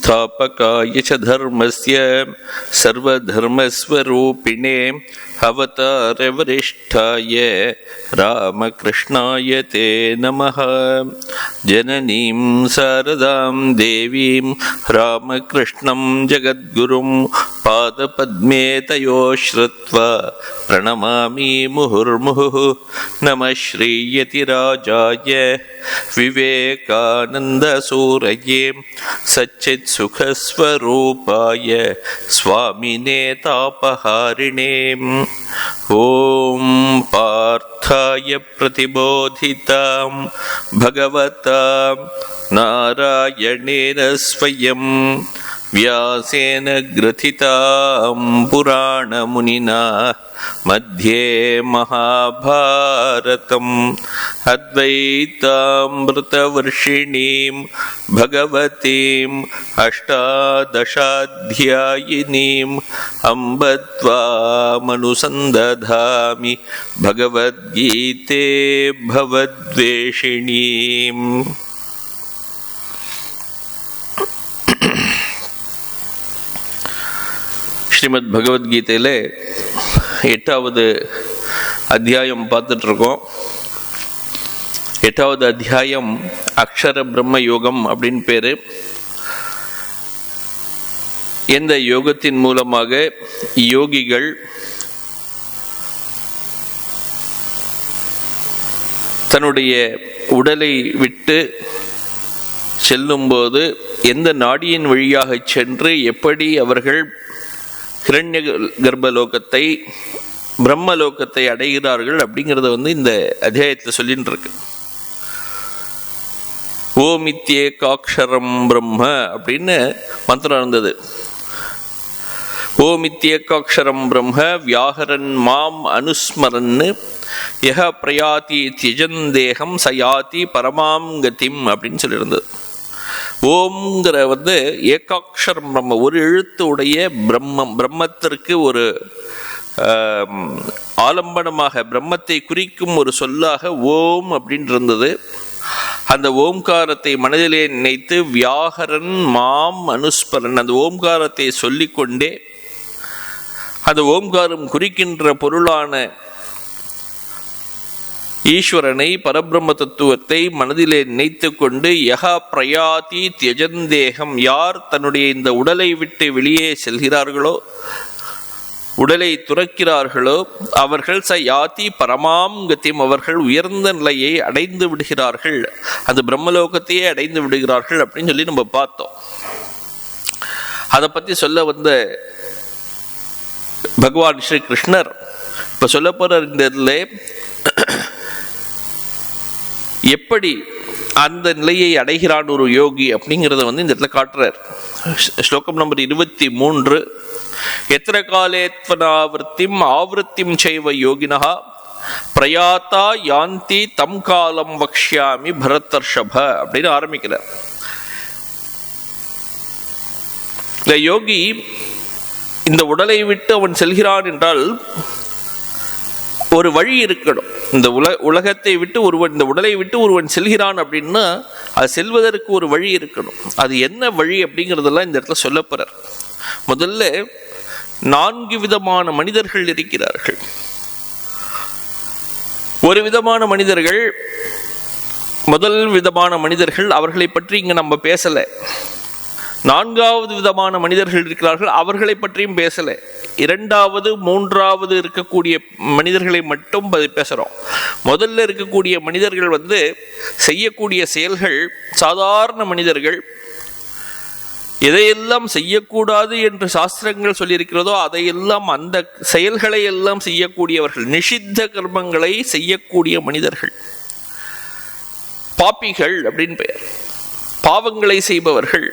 संस्थापकाय च धर्मस्य सर्वधर्मस्वरूपिणे अवतारवरिष्ठाय रामकृष्णाय ते नमः। जननीं शारदां देवीं रामकृष्णं जगद्गुरुं पादपद्मे तयोः श्रुत्वा प्रणमामि मुहुर्मुहुः। नमः श्रीयतिराजाय विवेकानन्दसूरये सच्चित्सुखस्वरूपाय स्वामिने तापहारिणे। ॐ पार्थाय प्रतिबोधितां भगवता नारायणेन स्वयं व्यासेन ग्रथितां पुराणमुनिना मध्ये महाभारतम् अद्वैतामृतवर्षिणीं भगवतीम् अष्टादशाध्यायिनीम् अम्ब त्वामनुसन्दधामि भगवद्गीते भवद्वेषिणीम्। ஸ்ரீமத் பகவத்கீதையில் 8வது அத்தியாயம் பார்த்துட்டு இருக்கோம். 8வது அத்தியாயம் அக்ஷர பிரம்ம யோகம் அப்படின்னு பேரு. எந்த யோகத்தின் மூலமாக யோகிகள் தன்னுடைய உடலை விட்டு செல்லும்போது எந்த நாடியின் வழியாக சென்று எப்படி அவர்கள் ஹிரண்ய கர்ப்பலோகத்தை பிரம்மலோகத்தை அடைகிறார்கள் அப்படிங்கிறத இந்த அத்தியாயத்தில் சொல்லிட்டு இருக்கு. ஓம் இத்யேகாக்ஷரம் பிரம்ம அப்படின்னு மந்திரம் இருந்தது. ஓம் இத்யேகாக்ஷரம் பிரம்ம வியாஹரன் மாம் அனுஸ்மரன் யஹ பிரயாதி தியஜந்தேகம் சயாதி பரமாம் கதிம் அப்படின்னு சொல்லியிருந்தது. ஓம்ங்கிற ஏகாக்ஷரம் பிரம்ம, ஒரு எழுத்து உடைய பிரம்மம், பிரம்மத்திற்கு ஒரு ஆலம்பனமாக பிரம்மத்தை குறிக்கும் ஒரு சொல்லாக ஓம் அப்படின்னு இருந்தது. அந்த ஓம்காரத்தை மனதிலே நினைத்து வியாஹரன் மாம் அனுஸ்மரன், அந்த ஓம்காரத்தை சொல்லிக்கொண்டே அந்த ஓம்காரம் குறிக்கின்ற பொருளான ஈஸ்வரனை, பரபிரம்ம தத்துவத்தை மனதிலே நினைத்து கொண்டு யஹா பிரயாதி தியஜந்தேகம், யார் தன்னுடைய இந்த உடலை விட்டு வெளியே செல்கிறார்களோ, உடலை துறக்கிறார்களோ, அவர்கள் ச யாதி பரமாம் கதிம், அவர்கள் உயர்ந்த நிலையை அடைந்து விடுகிறார்கள், அந்த பிரம்மலோகத்தையே அடைந்து விடுகிறார்கள் அப்படின்னு சொல்லி நம்ம பார்த்தோம். அதை பற்றி சொல்ல வந்த பகவான் ஸ்ரீ கிருஷ்ணர் இப்ப சொல்ல போற இந்த இதுல எப்படி அந்த நிலையை அடைகிறான் ஒரு யோகி அப்படிங்கிறத இந்த இடத்துல காட்டுறார். ஸ்லோகம் நம்பர் 23. எத்திர காலேத்வனாவிருத்திம் ஆவிருத்திம் செய்வ யோகினஹா பிரயாத்தா யாந்தி தம் காலம் வக்ஷ்யாமி பரதர்ஷப அப்படின்னு ஆரம்பிக்கிறார். இந்த யோகி இந்த உடலை விட்டு அவன் செல்கிறான் என்றால் ஒரு வழி இருக்கணும். இந்த உலகத்தை விட்டு ஒருவன், இந்த உடலை விட்டு ஒருவன் செல்கிறான் அப்படின்னா அது செல்வதற்கு ஒரு வழி இருக்கணும். அது என்ன வழி அப்படிங்கிறதெல்லாம் இந்த இடத்துல சொல்ல போறார். முதல்ல 4 விதமான மனிதர்கள் இருக்கிறார்கள். ஒரு விதமான மனிதர்கள், முதல் விதமான மனிதர்கள், அவர்களை பற்றி இங்க நம்ம பேசல. 4வது விதமான மனிதர்கள் இருக்கிறார்கள், அவர்களை பற்றியும் பேசல. 2வது 3வது இருக்கக்கூடிய மனிதர்களை மட்டும் பேசுறோம். முதல்ல இருக்கக்கூடிய மனிதர்கள் செய்யக்கூடிய செயல்கள் சாதாரண மனிதர்கள். எதையெல்லாம் செய்யக்கூடாது என்று சாஸ்திரங்கள் சொல்லியிருக்கிறதோ அதையெல்லாம், அந்த செயல்களை எல்லாம் செய்யக்கூடியவர்கள், நிஷித்த கர்மங்களை செய்யக்கூடிய மனிதர்கள். பாப்பிகள் அப்படின்னு பெயர். பாவங்களை செய்பவர்கள்.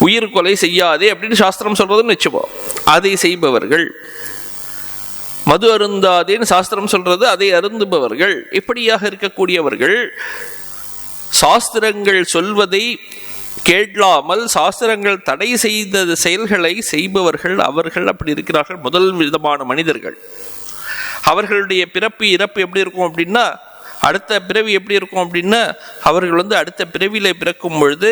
உயிர் கொலை செய்யாதே அப்படின்னு சாஸ்திரம் சொல்றதுன்னு வச்சுப்போம், அதை செய்பவர்கள். மது அருந்தாதேன்னு சாஸ்திரம் சொல்றது, அதை அருந்துபவர்கள். இப்படியாக இருக்கக்கூடியவர்கள் சாஸ்திரங்கள் சொல்வதை கேட்காமல் சாஸ்திரங்கள் தடை செய்த செயல்களை செய்பவர்கள், அவர்கள் அப்படி இருக்கிறார்கள். முதல் விதமான மனிதர்கள். அவர்களுடைய பிறப்பு இறப்பு எப்படி இருக்கும் அப்படின்னா, அடுத்த பிறவி எப்படி இருக்கும் அப்படின்னா, அவர்கள் அடுத்த பிறவியில பிறக்கும் பொழுது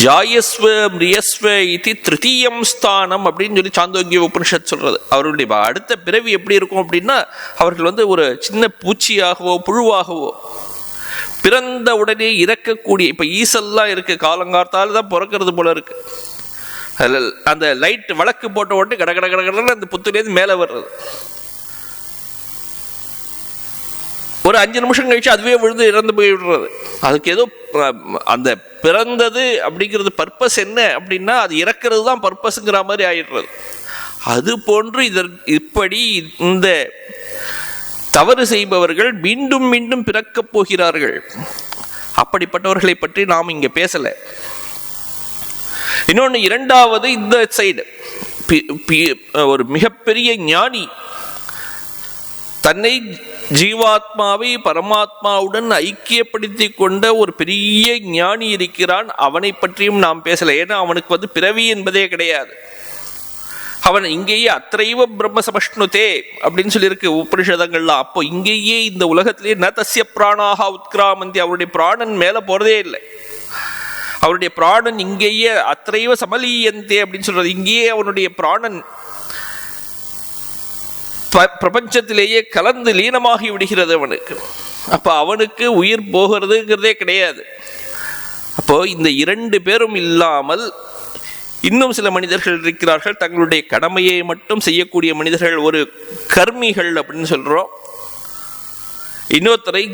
ஜாயஸ்வ மிரியஸ்வ இது திருத்தீயம் ஸ்தானம் அப்படின்னு சொல்லி சாந்தோக்கிய உபனிஷத் சொல்றது. அவர்களுடைய அடுத்த பிறவி எப்படி இருக்கும் அப்படின்னா, அவர்கள் ஒரு சின்ன பூச்சியாகவோ புழுவாகவோ பிறந்த உடனே இறக்கக்கூடிய, இப்ப ஈசல்லாம் இருக்கு, காலங்கார்த்தால தான் பிறக்கிறது போல இருக்கு. அந்த லைட் விளக்கு போட்ட உடனே கட கட கட அந்த புத்துலேருந்து மேலே வர்றது, ஒரு 5 நிமிஷம் கழிச்சு அதுவே விழுந்து இறந்து போய் விடுறது. அதுக்கு ஏதோ அந்த பிறந்தது அப்படிங்கிறது பர்பஸ் என்ன அப்படின்னா, அது இறக்கிறது தான் பர்பஸ்ங்கிற மாதிரி ஆயிடுறது. அது போன்று இப்படி இந்த தவறு செய்பவர்கள் மீண்டும் மீண்டும் பிறக்கப் போகிறார்கள். அப்படிப்பட்டவர்களை பற்றி நாம் இங்க பேசல. இன்னொன்று, இரண்டாவது, இந்த சைடு ஒரு மிகப்பெரிய ஞானி, தன்னை ஜீவாத்மாவை பரமாத்மாவுடன் ஐக்கியப்படுத்தி கொண்ட ஒரு பெரிய ஞானி இருக்கிறான். அவனை பற்றியும் நாம் பேசல. ஏன்னா அவனுக்கு பிறவி என்பதே கிடையாது. அவன் இங்கேயே அத்தைவ பிரம்ம சமஷ்ணுதே அப்படின்னு சொல்லியிருக்கு உபனிஷதங்கள்லாம். அப்போ இங்கேயே இந்த உலகத்திலேயே ந தஸ்ய பிராணாக உத்கிராமந்தி, அவருடைய பிராணன் மேல போறதே இல்லை. அவருடைய பிராணன் இங்கேயே அத்தைவ சமலீயந்தே அப்படின்னு சொல்றது. இங்கேயே அவனுடைய பிராணன் பிரபஞ்சத்திலேயே கலந்து லீனமாகி விடுகிறது அவனுக்கு. அப்ப அவனுக்கு உயிர் போகிறதுங்கிறதே கிடையாது. அப்போ இந்த 2 பேரும் இல்லாமல் இன்னும் சில மனிதர்கள் இருக்கிறார்கள், தங்களுடைய கடமையை மட்டும் செய்யக்கூடிய மனிதர்கள், ஒரு கர்மிகள் அப்படின்னு சொல்றோம். இன்னொருத்தரை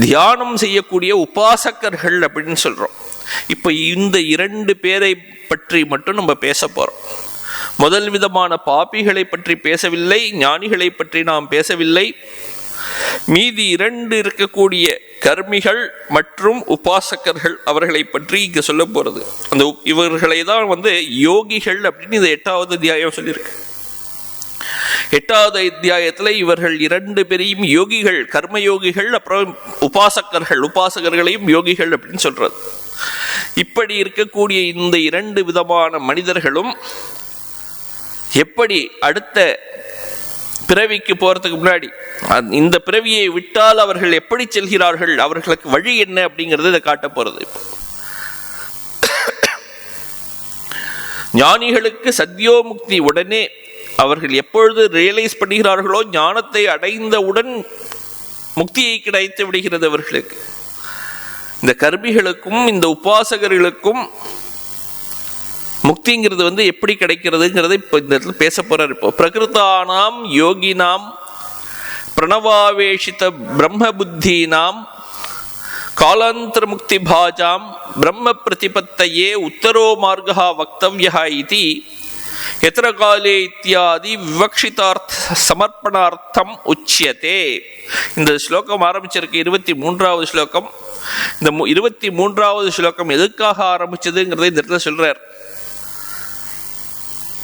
தியானம் செய்யக்கூடிய உபாசகர்கள் அப்படின்னு சொல்றோம். இப்ப இந்த 2 பேரை பற்றி மட்டும் நம்ம பேச போறோம். முதல் விதமான பாபிகளை பற்றி பேசவில்லை, ஞானிகளை பற்றி நாம் பேசவில்லை. மீதி 2 இருக்கக்கூடிய கர்மிகள் மற்றும் உபாசகர்கள், அவர்களை பற்றி இங்க சொல்ல போறது. அந்த இவர்களை தான் யோகிகள் அப்படின்னு இந்த 8வது அத்தியாயம் சொல்லியிருக்கு. 8வது அத்தியாயத்துல இவர்கள் 2 பேரையும் யோகிகள், கர்மயோகிகள், அப்புறம் உபாசகர்களையும் யோகிகள் அப்படின்னு சொல்றது. இப்படி இருக்கக்கூடிய இந்த 2 விதமான மனிதர்களும் எப்படி அடுத்த பிறவிக்கு போறதுக்கு முன்னாடி இந்த பிறவியை விட்டால் அவர்கள் எப்படி செல்கிறார்கள், அவர்களுக்கு வழி என்ன அப்படிங்கிறது இதை காட்ட போறது. ஞானிகளுக்கு சத்யோமுக்தி உடனே அவர்கள் எப்பொழுது ரியலைஸ் பண்ணுகிறார்களோ, ஞானத்தை அடைந்தவுடன் முக்தியை கிடைத்து விடுகிறது அவர்களுக்கு. இந்த கர்மிகளுக்கும் இந்த உபாசகர்களுக்கும் முக்திங்கிறது எப்படி கிடைக்கிறதுங்கிறத இப்போ இந்த இடத்துல பேச போறார். இப்போ பிரகிருதானாம் யோகினாம் பிரணவாவேஷித பிரம்ம புத்தீனாம் காலாந்தர முக்தி பாஜாம் பிரம்ம பிரதிபத்தையே உத்தரோ மார்கா வக்தவ்யா இதி எத்திர காலே இத்தியாதி விவக்ஷிதார்த்த சமர்ப்பணார்த்தம் உச்சியதே. இந்த ஸ்லோகம் ஆரம்பிச்சிருக்கு 23வது ஸ்லோகம். இந்த 23வது ஸ்லோகம் எதுக்காக ஆரம்பிச்சதுங்கிறத இந்த இடத்துல சொல்றார்.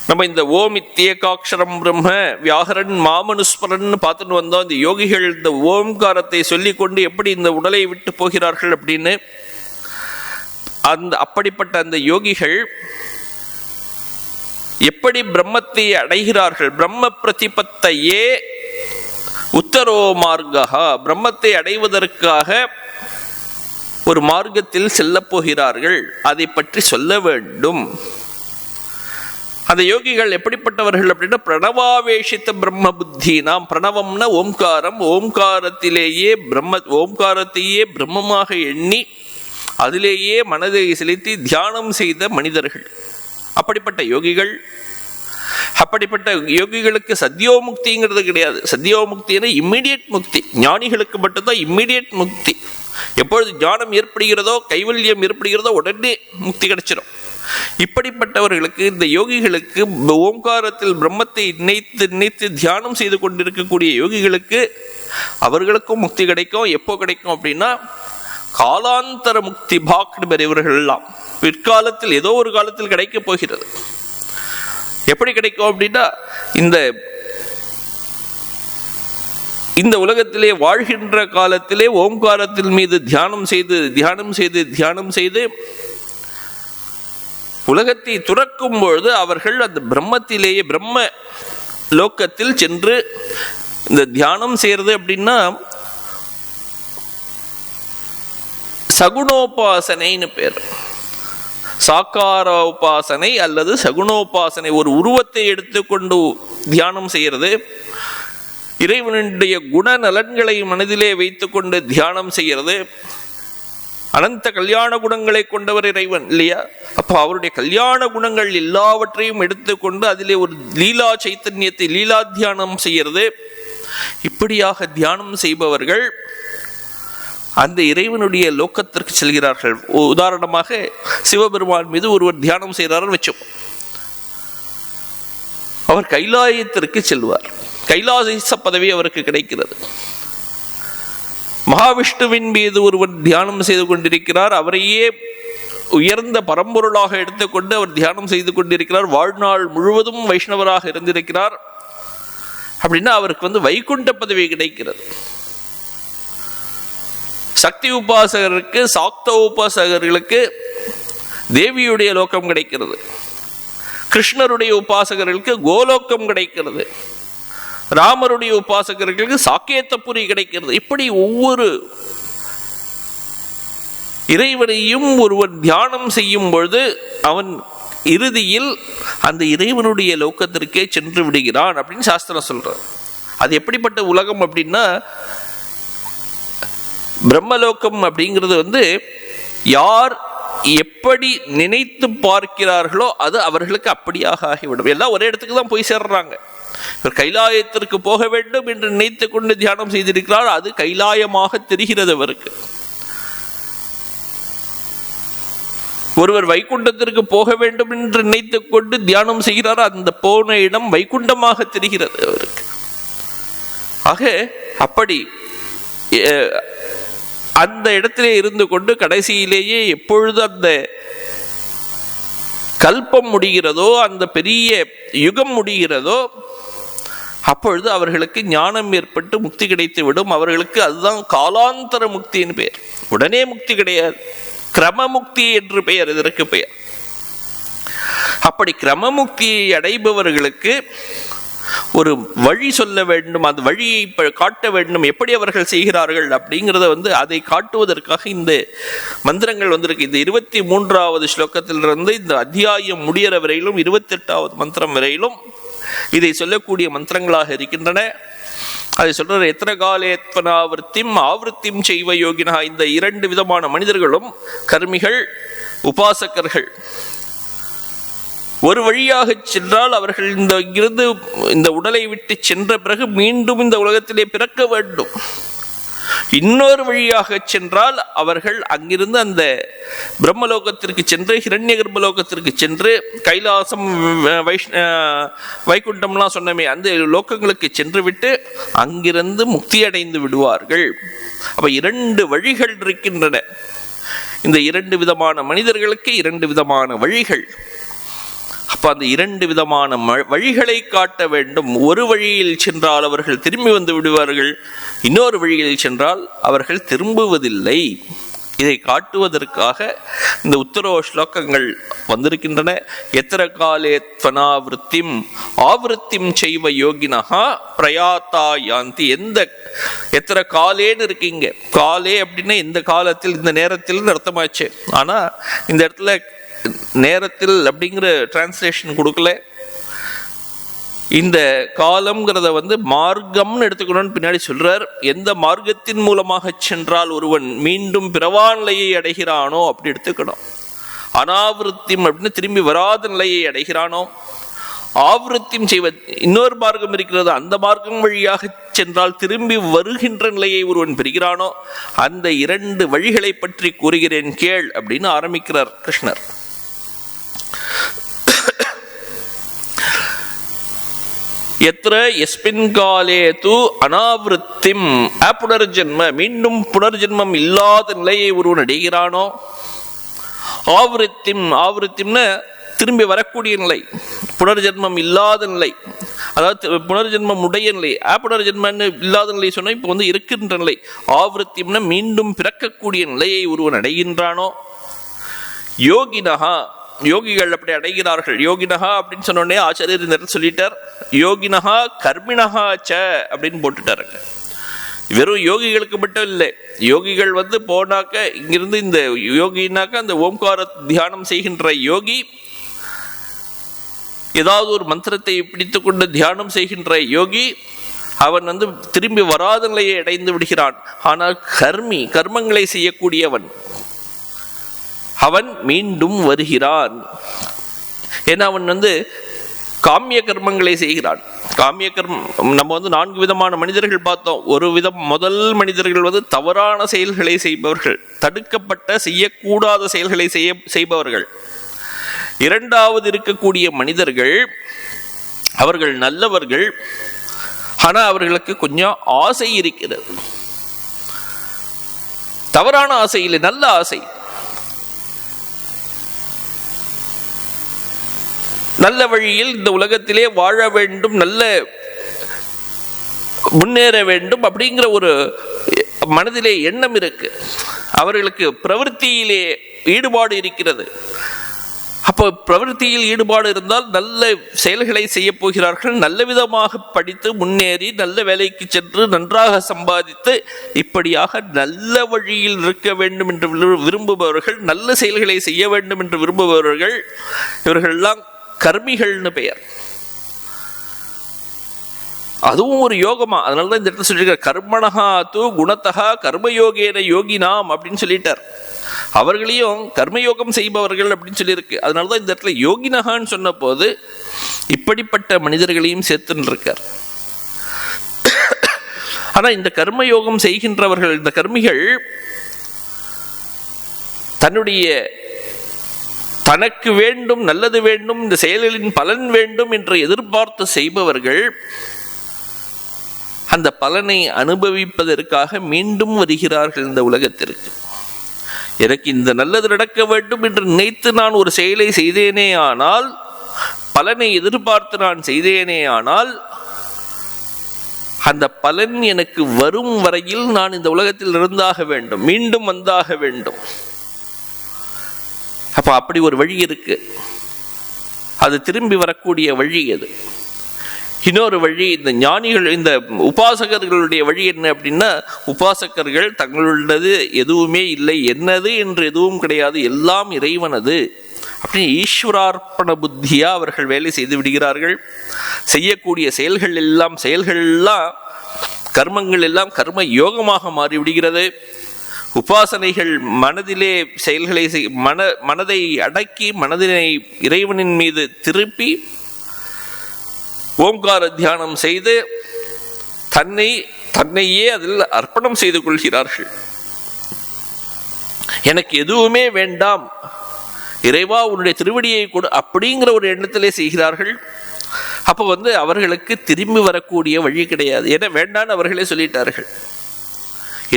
நம்ம இந்த ஓம் இத்தியேகாட்சரம் பிரம்ம வியாகரன் மாமனுஸ்மரன் பார்த்துட்டு வந்தோம். இந்த யோகிகள் இந்த ஓம்காரத்தை சொல்லிக்கொண்டு எப்படி இந்த உடலை விட்டு போகிறார்கள் அப்படின்னு. அப்படிப்பட்ட அந்த யோகிகள் எப்படி பிரம்மத்தை அடைகிறார்கள், பிரம்ம பிரதிபத்தையே உத்தரோ மார்கா, பிரம்மத்தை அடைவதற்காக ஒரு மார்க்கத்தில் செல்ல போகிறார்கள், அதை பற்றி சொல்ல வேண்டும். அந்த யோகிகள் எப்படிப்பட்டவர்கள் அப்படின்னா, பிரணவாவேஷித்த பிரம்ம புத்தி. நாம் பிரணவம்னா ஓம்காரம், ஓம்காரத்திலேயே ஓம்காரத்தையே பிரம்மமாக எண்ணி அதிலேயே மனதை செலுத்தி தியானம் செய்த மனிதர்கள் அப்படிப்பட்ட யோகிகள். அப்படிப்பட்ட யோகிகளுக்கு சத்யோமுக்திங்கிறது கிடையாது. சத்யோமுக்தினா இம்மிடியட் முக்தி. ஞானிகளுக்கு மட்டும்தான் இம்மிடியட் முக்தி. எப்பொழுது ஞானம் ஏற்படுகிறதோ, கைவல்யம் ஏற்படுகிறதோ, உடனே முக்தி கிடைச்சிடும். இப்படிப்பட்டவர்களுக்கு, இந்த யோகிகளுக்கு, ஓம்காரத்தில் பிரம்மத்தை நினைத்து நினைத்து தியானம் செய்து கொண்டிருக்கக்கூடிய யோகிகளுக்கு அவர்களுக்கும் முக்தி கிடைக்கும். எப்போ கிடைக்கும் அப்படின்னா, காலாந்தர முக்தி பாக்னு பெரியவர்கள் எல்லாம் பிற்காலத்தில் ஏதோ ஒரு காலத்தில் கிடைக்க போகிறது. எப்படி கிடைக்கும் அப்படின்னா, இந்த உலகத்திலே வாழ்கின்ற காலத்திலே ஓம்காரத்தில் மீது தியானம் செய்து தியானம் செய்து தியானம் செய்து உலகத்தை துறக்கும் பொழுது அவர்கள் அந்த பிரம்மத்திலேயே, பிரம்ம லோக்கத்தில் சென்று இந்த தியானம் செய்யறது அப்படின்னா சகுணோபாசனைன்னு பேர். சாக்கார உபாசனை அல்லது சகுணோபாசனை, ஒரு உருவத்தை எடுத்துக்கொண்டு தியானம் செய்யறது, இறைவனுடைய குணநலன்களை மனதிலே வைத்துக்கொண்டு தியானம் செய்யறது. அனந்த கல்யாண குணங்களை கொண்டவர் இறைவன் இல்லையா? அப்போ அவருடைய கல்யாண குணங்கள் எல்லாவற்றையும் எடுத்துக்கொண்டு அதிலே ஒரு லீலா சைத்தன்யத்தை லீலா தியானம் செய்யறது. இப்படியாக தியானம் செய்பவர்கள் அந்த இறைவனுடைய லோக்கத்திற்கு செல்கிறார்கள். உதாரணமாக சிவபெருமான் மீது ஒருவர் தியானம் செய்கிறார் வச்சோம், அவர் கைலாயத்திற்கு செல்வார், கைலாச பதவி அவருக்கு கிடைக்கிறது. மகாவிஷ்ணுவின் மீது ஒருவர் தியானம் செய்து கொண்டிருக்கிறார், அவரையே உயர்ந்த பரம்பொருளாக எடுத்துக்கொண்டு அவர் தியானம் செய்து கொண்டிருக்கிறார், வாழ்நாள் முழுவதும் வைஷ்ணவராக இருந்திருக்கிறார் அப்படின்னா அவருக்கு வைகுண்ட பதவி கிடைக்கிறது. சக்தி உபாசகருக்கு, சாக்த உபாசகர்களுக்கு தேவியுடைய லோகம் கிடைக்கிறது, கிருஷ்ணருடைய உபாசகர்களுக்கு கோலோக்கம் கிடைக்கிறது, ராமருடைய உபாசகர்களுக்கு சாக்கேத்தபுரி கிடைக்கிறது. இப்படி ஒவ்வொரு இறைவனையும் ஒருவன் தியானம் செய்யும் பொழுது அவன் இறுதியில் அந்த இறைவனுடைய லோகத்திற்கே சென்று விடுகிறான் அப்படின்னு சாஸ்திரம் சொல்றார். அது எப்படிப்பட்ட உலகம் அப்படின்னா, பிரம்மலோகம் அப்படிங்கிறது யார் எப்படி நினைத்து பார்க்கிறார்களோ அது அவர்களுக்கு அப்படியாக ஆகிவிடும். எல்லாம் ஒரே இடத்துக்கு தான் போய் சேர்றாங்க. இவர் கைலாயத்திற்கு போக வேண்டும் என்று நினைத்து கொண்டு தியானம் செய்திருக்கிறார், அது கைலாயமாக தெரிகிறது அவருக்கு. ஒருவர் வைகுண்டத்திற்கு போக வேண்டும் என்று நினைத்துக் கொண்டு தியானம் செய்கிறார், அந்த போன இடம் வைகுண்டமாக தெரிகிறது அவருக்கு. ஆக அப்படி அந்த இடத்திலே இருந்து கொண்டு கடைசியிலேயே எப்பொழுது அந்த கல்பம் முடிகிறதோ, அந்த பெரிய யுகம் முடிகிறதோ, அப்பொழுது அவர்களுக்கு ஞானம் ஏற்பட்டு முக்தி கிடைத்து விடும். அவர்களுக்கு அதுதான் காலாந்தர முக்தின்னு பெயர். உடனே முக்தி கிடையாது, கிரமமுக்தி என்று பெயர் இதற்கு பெயர். அப்படி கிரமமுக்தியை அடைபவர்களுக்கு ஒரு வழி சொல்ல வேண்டும், அந்த வழியை காட்ட வேண்டும். எப்படி அவர்கள் செய்கிறார்கள் அப்படிங்கிறத அதை காட்டுவதற்காக இந்த மந்திரங்கள் வந்திருக்கு. இந்த 23வது ஸ்லோகத்திலிருந்து இந்த அத்தியாயம் முடிகிற வரையிலும் 28வது மந்திரம் வரையிலும் இதை சொல்லக்கூடிய மந்திரங்களாக இருக்கின்றன. அதை சொல்ற எத்தனை காலேத்வனாவிருத்திம் ஆவிருத்திம் செய்வ யோகினா. இந்த 2 விதமான மனிதர்களும் கர்மிகள், உபாசகர்கள். ஒரு வழியாக சென்றால் அவர்கள் இங்கிருந்து இந்த உடலை விட்டு சென்ற பிறகு மீண்டும் இந்த உலகத்திலே பிறக்க வேண்டும். இன்னொரு வழியாக சென்றால் அவர்கள் அங்கிருந்து அந்த பிரம்மலோகத்திற்கு சென்று, ஹிரண்ய கர்ப்பலோகத்திற்கு சென்று, கைலாசம், வைகுண்டம்லாம் சொன்னமே அந்த லோகங்களுக்கு சென்று விட்டு அங்கிருந்து முக்தி அடைந்து விடுவார்கள். அப்ப 2 வழிகள் இருக்கின்றன. இந்த 2 விதமான மனிதர்களுக்கு 2 விதமான வழிகள். அப்ப அந்த 2 விதமான வழிகளை காட்ட வேண்டும். ஒரு வழியில் சென்றால் அவர்கள் திரும்பி வந்து விடுவார்கள், இன்னொரு வழியில் சென்றால் அவர்கள் திரும்புவதில்லை. இதை காட்டுவதற்காக இந்த உத்தரோ ஸ்லோகங்கள் வந்திருக்கின்றன. எத்திர காலே த்வனாவிருத்திம் ஆவிருத்திம் செய்வ யோகினஹா பிரயாத்தா யாந்தி. எத்திர காலேன்னு இருக்கீங்க, காலே அப்படின்னா இந்த காலத்தில், இந்த நேரத்தில் அர்த்தமாச்சு. ஆனா இந்த இடத்துல நேரத்தில் அப்படிங்கிற டிரான்ஸ்லேஷன் கொடுக்கல. இந்த காலம்ங்கிறத மார்க்கம்னு எடுத்துக்கணும்னு பின்னாடி சொல்றார். எந்த மார்க்கத்தின் மூலமாக சென்றால் ஒருவன் மீண்டும் பிறவா நிலையை அடைகிறானோ அப்படி எடுத்துக்கணும். அனாவிருத்தியம் அப்படின்னு திரும்பி வராத நிலையை அடைகிறானோ. ஆவிருத்தியம் செய்வ இன்னொரு மார்க்கம் இருக்கிறது, அந்த மார்க்கம் வழியாக சென்றால் திரும்பி வருகின்ற நிலையை ஒருவன் பெறுகிறானோ. அந்த 2 வழிகளை பற்றி கூறுகிறேன் கேள் அப்படின்னு ஆரம்பிக்கிறார் கிருஷ்ணர். எத்திர எஸ்மின் காலே து அனாவிருத்திம் புனர்ஜென்ம, மீண்டும் புனர்ஜென்மம் இல்லாத நிலையை ஒருவன் அடைகிறானோ. ஆவிருத்திம், ஆவிருத்திம்னா திரும்பி வரக்கூடிய நிலை, புனர்ஜென்மம் இல்லாத நிலை, அதாவது புனர்ஜென்மம் உடைய நிலை. புனர்ஜென்மன்னு இல்லாத நிலை சொன்னா இப்போ இருக்கின்ற நிலை. ஆவிருத்தியம்னா மீண்டும் பிறக்கக்கூடிய நிலையை ஒருவன் அடைகின்றானோ. யோகினஹா, யோகிகள் அப்படி அடைகிறார்கள். யோகினஹா அப்படின்னு சொன்னோடனே ஆச்சாரியர் இந்த இடத்துல சொல்லிட்டார், யோகினஹா கர்மிணஹா ச அப்படின்னு போட்டுட்டாருங்க. வெறும் யோகிகளுக்கு மட்டும் இல்லை, யோகிகள் போனாக்க இங்கிருந்து இந்த யோகினாக்க அந்த ஓம்கார தியானம் செய்கின்ற யோகி, ஏதாவது ஒரு மந்திரத்தை பிடித்து கொண்டு தியானம் செய்கின்ற யோகி, அவன் திரும்பி வராத நிலையை அடைந்து விடுகிறான். ஆனால் கர்மங்களை செய்யக்கூடியவன் அவன் மீண்டும் வருகிறான். ஏன்னா அவன் காமிய கர்மங்களை செய்கிறான். காமிய கர்மம் நம்ம 4 விதமான மனிதர்கள் பார்த்தோம். ஒரு விதம் முதல் மனிதர்கள் தவறான செயல்களை செய்பவர்கள், தடுக்கப்பட்ட செய்யக்கூடாத செயல்களை செய்பவர்கள். இரண்டாவது இருக்கக்கூடிய மனிதர்கள் அவர்கள் நல்லவர்கள், ஆனால் அவர்களுக்கு கொஞ்சம் ஆசை இருக்கிறது. தவறான ஆசை இல்லை, நல்ல ஆசை. நல்ல வழியில் இந்த உலகத்திலே வாழ வேண்டும், நல்ல முன்னேற வேண்டும் அப்படிங்கிற ஒரு மனதிலே எண்ணம் இருக்கு. அவர்களுக்கு பிரவൃத்தியிலே ஈடுபாடு இருக்கிறது. அப்போ பிரவೃத்தியில் ஈடுபாடு இருந்தால் நல்ல செயல்களை செய்ய போகிறார்கள். நல்ல விதமாக படித்து முன்னேறி நல்ல வேலைக்கு சென்று நன்றாக சம்பாதித்து இப்படியாக நல்ல வழியில் இருக்க வேண்டும் என்று விரும்புபவர்கள், நல்ல செயல்களை செய்ய வேண்டும் என்று விரும்புபவர்கள், இவர்கள்லாம் கர்மிகள்னு பெயர். அதுவும் ஒரு யோகமா. அதனாலதான் இந்த இடத்துல சொல்லியிருக்கார், கர்மணஹா து குணத்தகா கர்மயோகேன யோகினாம் அப்படின்னு சொல்லிட்டார். அவர்களையும் கர்மயோகம் செய்பவர்கள் அப்படின்னு சொல்லியிருக்கு. அதனாலதான் இந்த இடத்துல யோகினகான்னு சொன்ன போது இப்படிப்பட்ட மனிதர்களையும் சேர்த்துன்னு இருக்கார். ஆனா இந்த கர்மயோகம் செய்கின்றவர்கள், இந்த கர்மிகள் தனக்கு வேண்டும், நல்லது வேண்டும், இந்த செயல்களின் பலன் வேண்டும் என்று எதிர்பார்த்து செய்பவர்கள் அந்த பலனை அனுபவிப்பதற்காக மீண்டும் வருகிறார்கள் இந்த உலகத்திற்கு. எனக்கு இந்த நல்லது நடக்க வேண்டும் என்று நினைத்து நான் ஒரு செயலை செய்தேனே ஆனால், பலனை எதிர்பார்த்து நான் செய்தேனே ஆனால், அந்த பலன் எனக்கு வரும் வரையில் நான் இந்த உலகத்தில் இருந்தாக வேண்டும், மீண்டும் வந்தாக வேண்டும். அப்ப அப்படி ஒரு வழி இருக்கு. அது திரும்பி வரக்கூடிய வழி அது. இன்னொரு வழி, இந்த ஞானிகள், இந்த உபாசகர்களுடைய வழி என்ன அப்படின்னா, உபாசகர்கள் தங்களுடையது எதுவுமே இல்லை, என்னது என்று எதுவும் கிடையாது, எல்லாம் இறைவனது அப்படின்னு ஈஸ்வரார்ப்பண புத்தியா அவர்கள் வேலை செய்து விடுகிறார்கள். செய்யக்கூடிய செயல்கள் எல்லாம் கர்மங்கள் எல்லாம் கர்ம யோகமாக மாறி விடுகிறது. உபாசனைகள் மனதிலே செயல்களை மனதை அடக்கி மனதினை இறைவனின் மீது திருப்பி ஓம்கார தியானம் செய்து தன்னையே அதில் அர்ப்பணம் செய்து கொள்கிறார்கள். எனக்கு எதுவுமே வேண்டாம், இறைவா உன்னுடைய திருவடியை கொடு அப்படிங்கிற ஒரு எண்ணத்திலே செய்கிறார்கள். அப்போ அவர்களுக்கு திரும்பி வரக்கூடிய வழி கிடையாது. ஏன்னா வேண்டான்னு அவர்களே சொல்லிட்டார்கள்.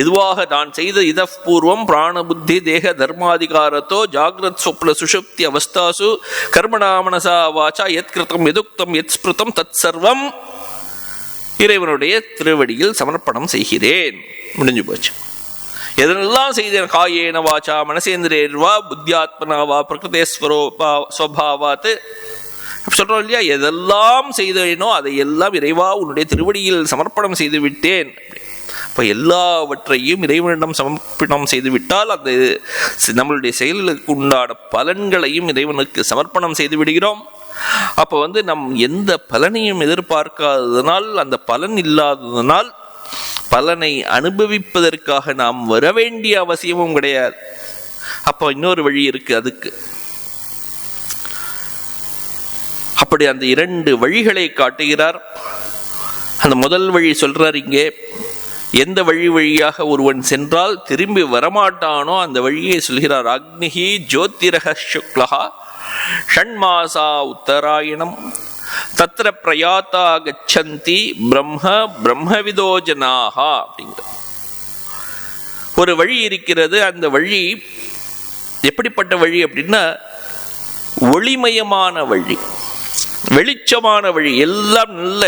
எதுவாக நான் செய்த இதப்பூர்வம் பிராண புத்தி தேக தர்மாதிகாரத்தோ ஜாகிரத் சொப்ன சுஷுப்தி அவஸ்தாசு கர்மணா மனசா வாச்சா எத் கிருத்தம் எதுக்தம் எத் ஸ்பிருதம் தத் சர்வம் இறைவனுடைய திருவடியில் சமர்ப்பணம் செய்கிறேன். முடிஞ்சு போச்சு. எதெல்லாம் செய்தேன், காயேன வாச்சா மனசேந்திரேர்வா புத்தியாத்மனாவா பிரகிருதேஸ்வரோ ஸ்வபாவாத் சொல்றோம் இல்லையா, எதெல்லாம் செய்தேனோ அதையெல்லாம் இறைவா உன்னுடைய திருவடியில் சமர்ப்பணம் செய்து விட்டேன். இப்போ எல்லாவற்றையும் இறைவனிடம் சமர்ப்பணம் செய்துவிட்டால் அந்த நம்மளுடைய செயல்களுக்கு உண்டான பலன்களையும் இறைவனுக்கு சமர்ப்பணம் செய்து விடுகிறோம். அப்போ நம் எந்த பலனையும் எதிர்பார்க்காததனால், அந்த பலன் இல்லாததனால் பலனை அனுபவிப்பதற்காக நாம் வர வேண்டிய அவசியமும் கிடையாது. அப்போ இன்னொரு வழி இருக்கு அதுக்கு. அப்படி அந்த 2 வழிகளை காட்டுகிறார். அந்த முதல் வழி சொல்றார் இங்கே. எந்த வழியாக ஒருவன் சென்றால் திரும்பி வரமாட்டானோ அந்த வழியை சொல்கிறார். அக்னிஹி ஜோதிரஹ சுக்லஹா ஷண்மாசா உத்தராயணம் தத்ர பிரயாத்தா கச்சந்தி பிரம்மவிதோ ஜனாஹா அப்படிங்கிற ஒரு வழி இருக்கிறது. அந்த வழி எப்படிப்பட்ட வழி அப்படின்னா, ஒளிமயமான வழி, வெளிச்சமான வழி, எல்லாம் நல்ல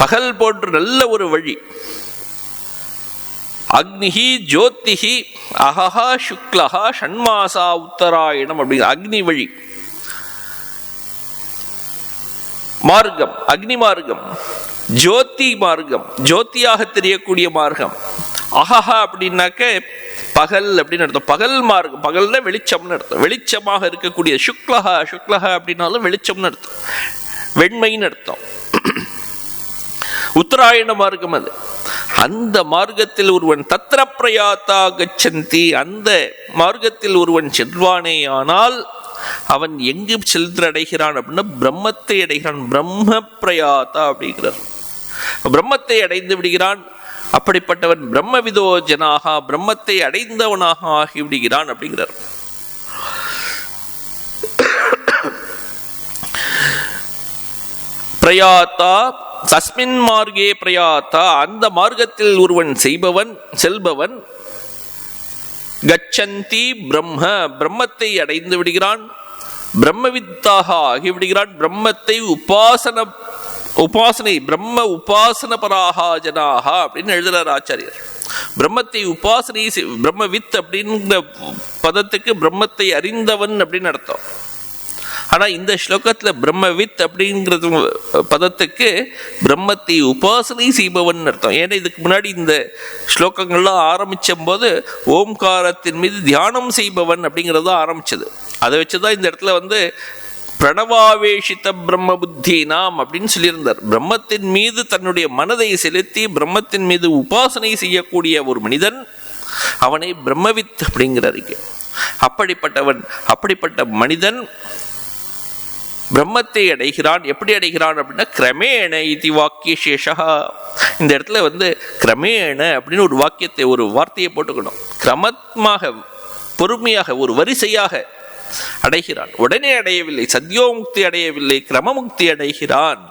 பகல் போன்று நல்ல ஒரு வழி. அக்னிஹி ஜோதிஹி அஹஹா சுக்லஹா ஷண்மாசா உத்தராயணம் அப்படிங்கிற அக்னி வழி மார்க்கம், அக்னி மார்க்கம், ஜோதி மார்க்கம், ஜோதியாக தெரியக்கூடிய மார்க்கம். அஹஹா அப்படின்னாக்க பகல் அப்படின்னு அர்த்தம். பகல் மார்க்கம், பகல்ல வெளிச்சம்னு அர்த்தம், வெளிச்சமாக இருக்கக்கூடிய. சுக்லஹா, சுக்லஹா அப்படின்னாலும் வெளிச்சம்னு அர்த்தம், வெண்மைன்னு அர்த்தம். உத்தராயண மார்க்கம் அது. அந்த மார்க்கத்தில் ஒருவன் தத்ர பிரயாத்தா கச்சந்தி, அந்த மார்க்கத்தில் ஒருவன் செல்வானே ஆனால் அவன் எங்கு சென்றடைகிறான் அப்படின்னா பிரம்மத்தை அடைகிறான். பிரம்ம பிரயாத்தா அப்படிங்கிறார், பிரம்மத்தை அடைந்து விடுகிறான். அப்படிப்பட்டவன் பிரம்மவிதோ ஜனாகா, பிரம்மத்தை அடைந்தவனாக ஆகிவிடுகிறான் அப்படிங்கிறார். பிரயாத்தா தஸ்மின் மார்க்கே பிரயாத்தா, அந்த மார்க்கத்தில் ஒருவன் செய்பவன் செல்பவன் கச்சந்தி பிரம்ம, பிரம்மத்தை அடைந்து விடுகிறான். பிரம்மவித்தாக ஆகிவிடுகிறான். பிரம்மத்தை உபாசனை பிரம்ம உபாசன பராகா ஜனாக அப்படின்னு எழுதுறார் ஆச்சாரியர். பிரம்மத்தை உபாசனை, பிரம்மவித் அப்படிங்கிற பதத்துக்கு பிரம்மத்தை அறிந்தவன் அப்படின்னு அர்த்தம். ஆனா இந்த ஸ்லோகத்துல பிரம்மவித் அப்படிங்கிறது பதத்துக்கு பிரம்மத்தை உபாசனை செய்பவன் அர்த்தம். ஏன்னா இதுக்கு முன்னாடி இந்த ஸ்லோகங்கள்லாம் ஆரம்பிச்ச போது ஓம்காரத்தின் மீது தியானம் செய்பவன் அப்படிங்கிறத ஆரம்பிச்சது. அதை வச்சுதான் இந்த இடத்துல பிரணவாவேஷித்த பிரம்ம புத்தி நாம் அப்படின்னு சொல்லியிருந்தார். பிரம்மத்தின் மீது தன்னுடைய மனதை செலுத்தி பிரம்மத்தின் மீது உபாசனை செய்யக்கூடிய ஒரு மனிதன் அவனை பிரம்மவித் அப்படிங்கிறார். அப்படிப்பட்டவன், அப்படிப்பட்ட மனிதன் பிரம்மத்தை அடைகிறான். எப்படி அடைகிறான் அப்படின்னா கிரமேண இது வாக்கிய சேஷா. இந்த இடத்துல கிரமேண அப்படின்னு ஒரு வாக்கியத்தை, ஒரு வார்த்தையை போட்டுக்கணும். கிரமமாக, பொறுமையாக, ஒரு வரிசையாக அடைகிறான். உடனே அடையவில்லை, சத்யோமுக்தி அடையவில்லை, கிரமமுக்தி அடைகிறான்.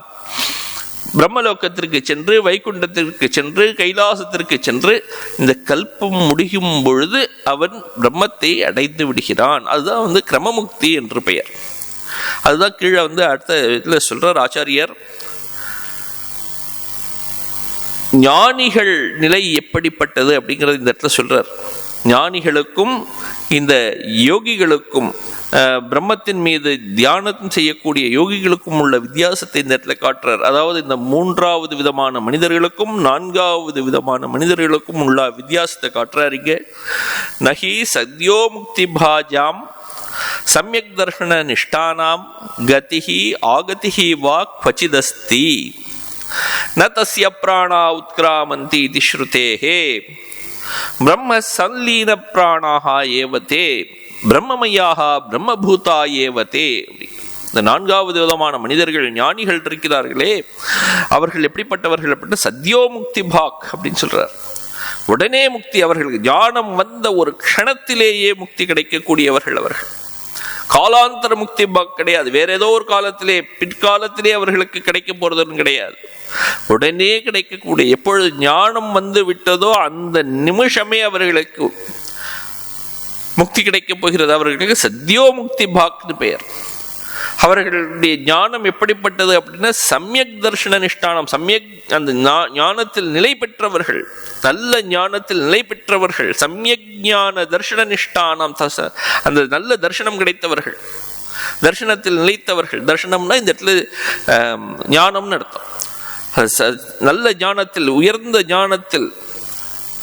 பிரம்மலோகத்திற்கு சென்று, வைகுண்டத்திற்கு சென்று, கைலாசத்திற்கு சென்று இந்த கல்பம் முடியும் பொழுது அவன் பிரம்மத்தை அடைந்து விடுகிறான். அதுதான் கிரமமுக்தி என்று பெயர். அதுதான் கீழே அடுத்த இதில் சொல்றார் ஆச்சாரியர். ஞானிகள் நிலை எப்படிப்பட்டது அப்படிங்கிறது இந்த இடத்துல சொல்றார். ஞானிகளுக்கும் இந்த யோகிகளுக்கும், பிரம்மத்தின் மீது தியானம் செய்யக்கூடிய யோகிகளுக்கும் உள்ள வித்தியாசத்தை இந்த இடத்துல காட்டுறார். அதாவது இந்த மூன்றாவது விதமான மனிதர்களுக்கும் நான்காவது விதமான மனிதர்களுக்கும் உள்ள வித்தியாசத்தை காட்டுறார் இங்க. நஹி சத்யோ முக்தி பாஜாம் சம்யக் தர்ஷன நிஷ்டானாம் கதிஹி ஆகதிஹி வா க்வசிதஸ்தி ந தஸ்ய பிராணா உத்கிராமந்தி இதி ஸ்ருதேஹே பிரம்ம சல்லீன பிராணாஹ ஏவதே பிரம்மமயாஹ பிரம்மபூதா ஏவதே. இந்த நான்காவது விதமான மனிதர்கள், ஞானிகள் இருக்கிறார்களே, அவர்கள் எப்படிப்பட்டவர்கள் அப்படின்னா சத்யோமுக்தி பாக் அப்படின்னு சொல்றார். உடனே முக்தி, அவர்களுக்கு ஞானம் வந்த ஒரு க்ஷணத்திலேயே முக்தி கிடைக்கக்கூடியவர்கள் அவர்கள். காலாந்தர முக்தி கிடையாது, வேற ஏதோ ஒரு காலத்திலே பிற்காலத்திலே அவர்களுக்கு கிடைக்க போறதுன்னு கிடையாது. உடனே கிடைக்கக்கூடிய, எப்பொழுது ஞானம் விட்டதோ அந்த நிமிஷமே அவர்களுக்கு முக்தி கிடைக்கப் போகிறது. அவர்களுக்கு சத்யோ முக்தி பாக்னு பெயர். அவர்களுடைய ஞானம் எப்படிப்பட்டது அப்படின்னா சம்யக் தர்ஷன நிஷ்டானம், சம்யக் அந்த ஞானத்தில் நிலை பெற்றவர்கள், நல்ல ஞானத்தில் நிலை பெற்றவர்கள், சம்யக் ஞான தர்ஷன நிஷ்டானம், அந்த நல்ல தர்ஷனம் கிடைத்தவர்கள், தர்ஷனத்தில் நிலைத்தவர்கள். தர்ஷனம்னா இந்த இடத்துல ஞானம்னு அர்த்தம். நல்ல ஞானத்தில், உயர்ந்த ஞானத்தில்,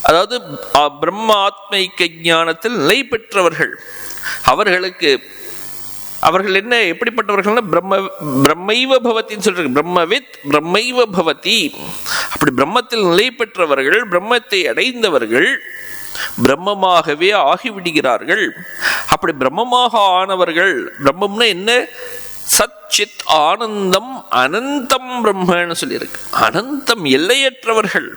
அதாவது பிரம்ம ஆத்மைக்க ஞானத்தில் நிலை பெற்றவர்கள். அவர்கள் என்ன எப்படிப்பட்டவர்கள்னா பிரம்மைவ பவத்தின்னு சொல்றாங்க. பிரம்மவித் பிரம்மைவ பவதி. அப்படி பிரம்மத்தில் நிலை பெற்றவர்கள், பிரம்மத்தை அடைந்தவர்கள் பிரம்மமாகவே ஆகிவிடுகிறார்கள். அப்படி பிரம்மமாக ஆனவர்கள், பிரம்மம்னா என்ன? சச்சித் ஆனந்தம் அனந்தம் பிரம்மன்னு சொல்லியிருக்கு. அனந்தம் எல்லையற்றவர்கள்,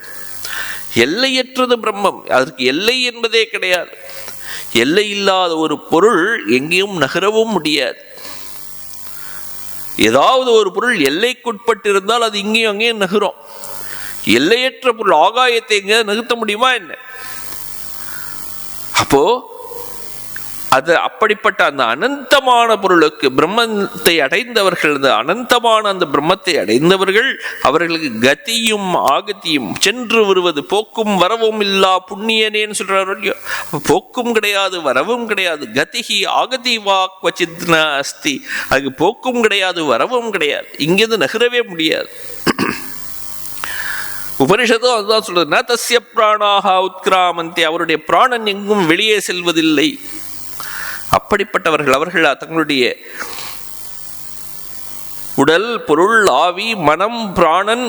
எல்லையற்றது பிரம்மம். அதற்கு எல்லை என்பதே கிடையாது. எல்லை இல்லாத ஒரு பொருள் எங்கேயும் நகரவும் முடியாது. ஏதாவது ஒரு பொருள் எல்லைக்குட்பட்டு இருந்தால் அது இங்கேயும் அங்கேயும் நகரும். எல்லையற்ற பொருள், ஆகாயத்தை எங்கேயாவது நகர்த்த முடியுமா என்ன? அப்போ அது அப்படிப்பட்ட அந்த அனந்தமான பொருளுக்கு பிரம்மத்தை அடைந்தவர்கள், அந்த அனந்தமான அந்த பிரம்மத்தை அடைந்தவர்கள், அவர்களுக்கு கதியும் ஆகதியும் சென்று வருவது போக்கும் வரவும் இல்லா புண்ணியனேன்னு சொல்றாரு இல்லையோ. போக்கும் கிடையாது, வரவும் கிடையாது. கதிகி ஆகதி வாக்வச்சித்ன அஸ்தி, அதுக்கு போக்கும் கிடையாது, வரவும் கிடையாது, இங்கிருந்து நகரவே முடியாது. உபனிஷத்தும் அதுதான் சொல்றது, ந தஸ்ய பிராணாஹா உத்கிராமந்தி, அவருடைய பிராணன் எங்கும் வெளியே செல்வதில்லை. அப்படிப்பட்டவர்கள், அவர்கள் தங்களுடைய உடல், பொருள், ஆவி, மனம், பிராணன்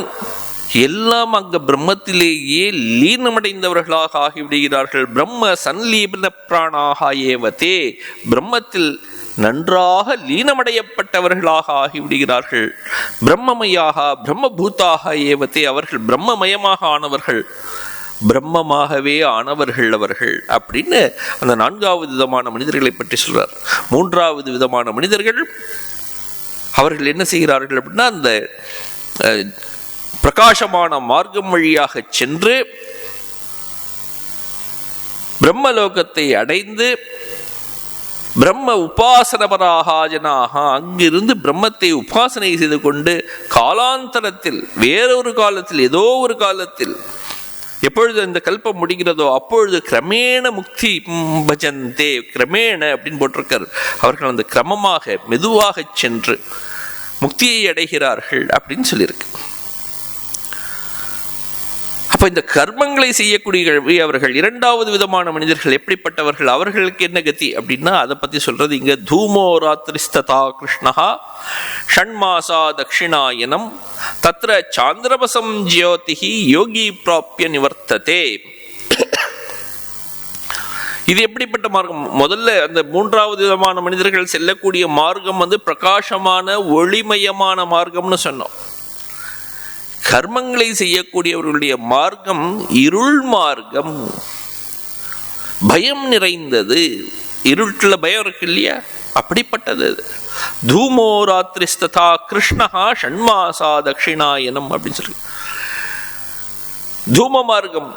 எல்லாம் அங்க பிரம்மத்திலேயே லீனமடைந்தவர்களாக ஆகிவிடுகிறார்கள். பிரம்ம சன்லீபன பிராணாக ஏவதே, பிரம்மத்தில் நன்றாக லீனமடையப்பட்டவர்களாக ஆகிவிடுகிறார்கள். பிரம்மமயாக பிரம்மபூதாக ஏவதே, அவர்கள் பிரம்மமயமாக ஆனவர்கள், பிரம்மமாகவே ஆனவர்கள் அவர்கள் அப்படின்னு அந்த 4வது விதமான மனிதர்களை பற்றி சொல்றார். 3வது விதமான மனிதர்கள், அவர்கள் என்ன செய்கிறார்கள் அப்படின்னா, அந்த பிரகாசமான மார்க்கம் வழியாக சென்று பிரம்மலோகத்தை அடைந்து பிரம்ம உபாசனபராக ஜனாக, அங்கிருந்து பிரம்மத்தை உபாசனை செய்து கொண்டு காலாந்தரத்தில், வேறொரு காலத்தில், ஏதோ ஒரு காலத்தில், எப்பொழுது இந்த கல்பம் முடிகிறதோ அப்பொழுது கிரமேண முக்தி பஜந்தே, கிரமேண அப்படின்னு போட்டிருக்கார். அவர்கள் அந்த கிரமமாக மெதுவாக சென்று முக்தியை அடைகிறார்கள் அப்படின்னு சொல்லியிருக்கு. அப்ப இந்த கர்மங்களை செய்யக்கூடிய அவர்கள் 2வது விதமான மனிதர்கள் எப்படிப்பட்டவர்கள், அவர்களுக்கு என்ன கதி அப்படின்னா அதை பத்தி சொல்றது இங்க. தூமோ ராத்திரிஸ்ததா கிருஷ்ணஹா ஷண்மாசா தட்சிணாயனம் தத்ர சாந்திரபசம் ஜோதிஹி யோகி பிராப்ய நிவர்த்ததே. இது எப்படிப்பட்ட மார்க்கம்? முதல்ல அந்த 3வது விதமான மனிதர்கள் செல்லக்கூடிய மார்க்கம் பிரகாசமான ஒளிமயமான மார்க்கம்னு சொன்னோம். கர்மங்களை செய்யக்கூடியவர்களுடைய மார்க்கம் இருள் மார்க்கம், பயம் நிறைந்தது. இருட்டுல பயம் இருக்கு இல்லையா, அப்படிப்பட்டது. தூமோ ராத்திரிஸ்ததா கிருஷ்ணஹா ஷண்மாசா தட்சிணாயனம் அப்படின்னு சொல்லி தூம மார்க்கம்.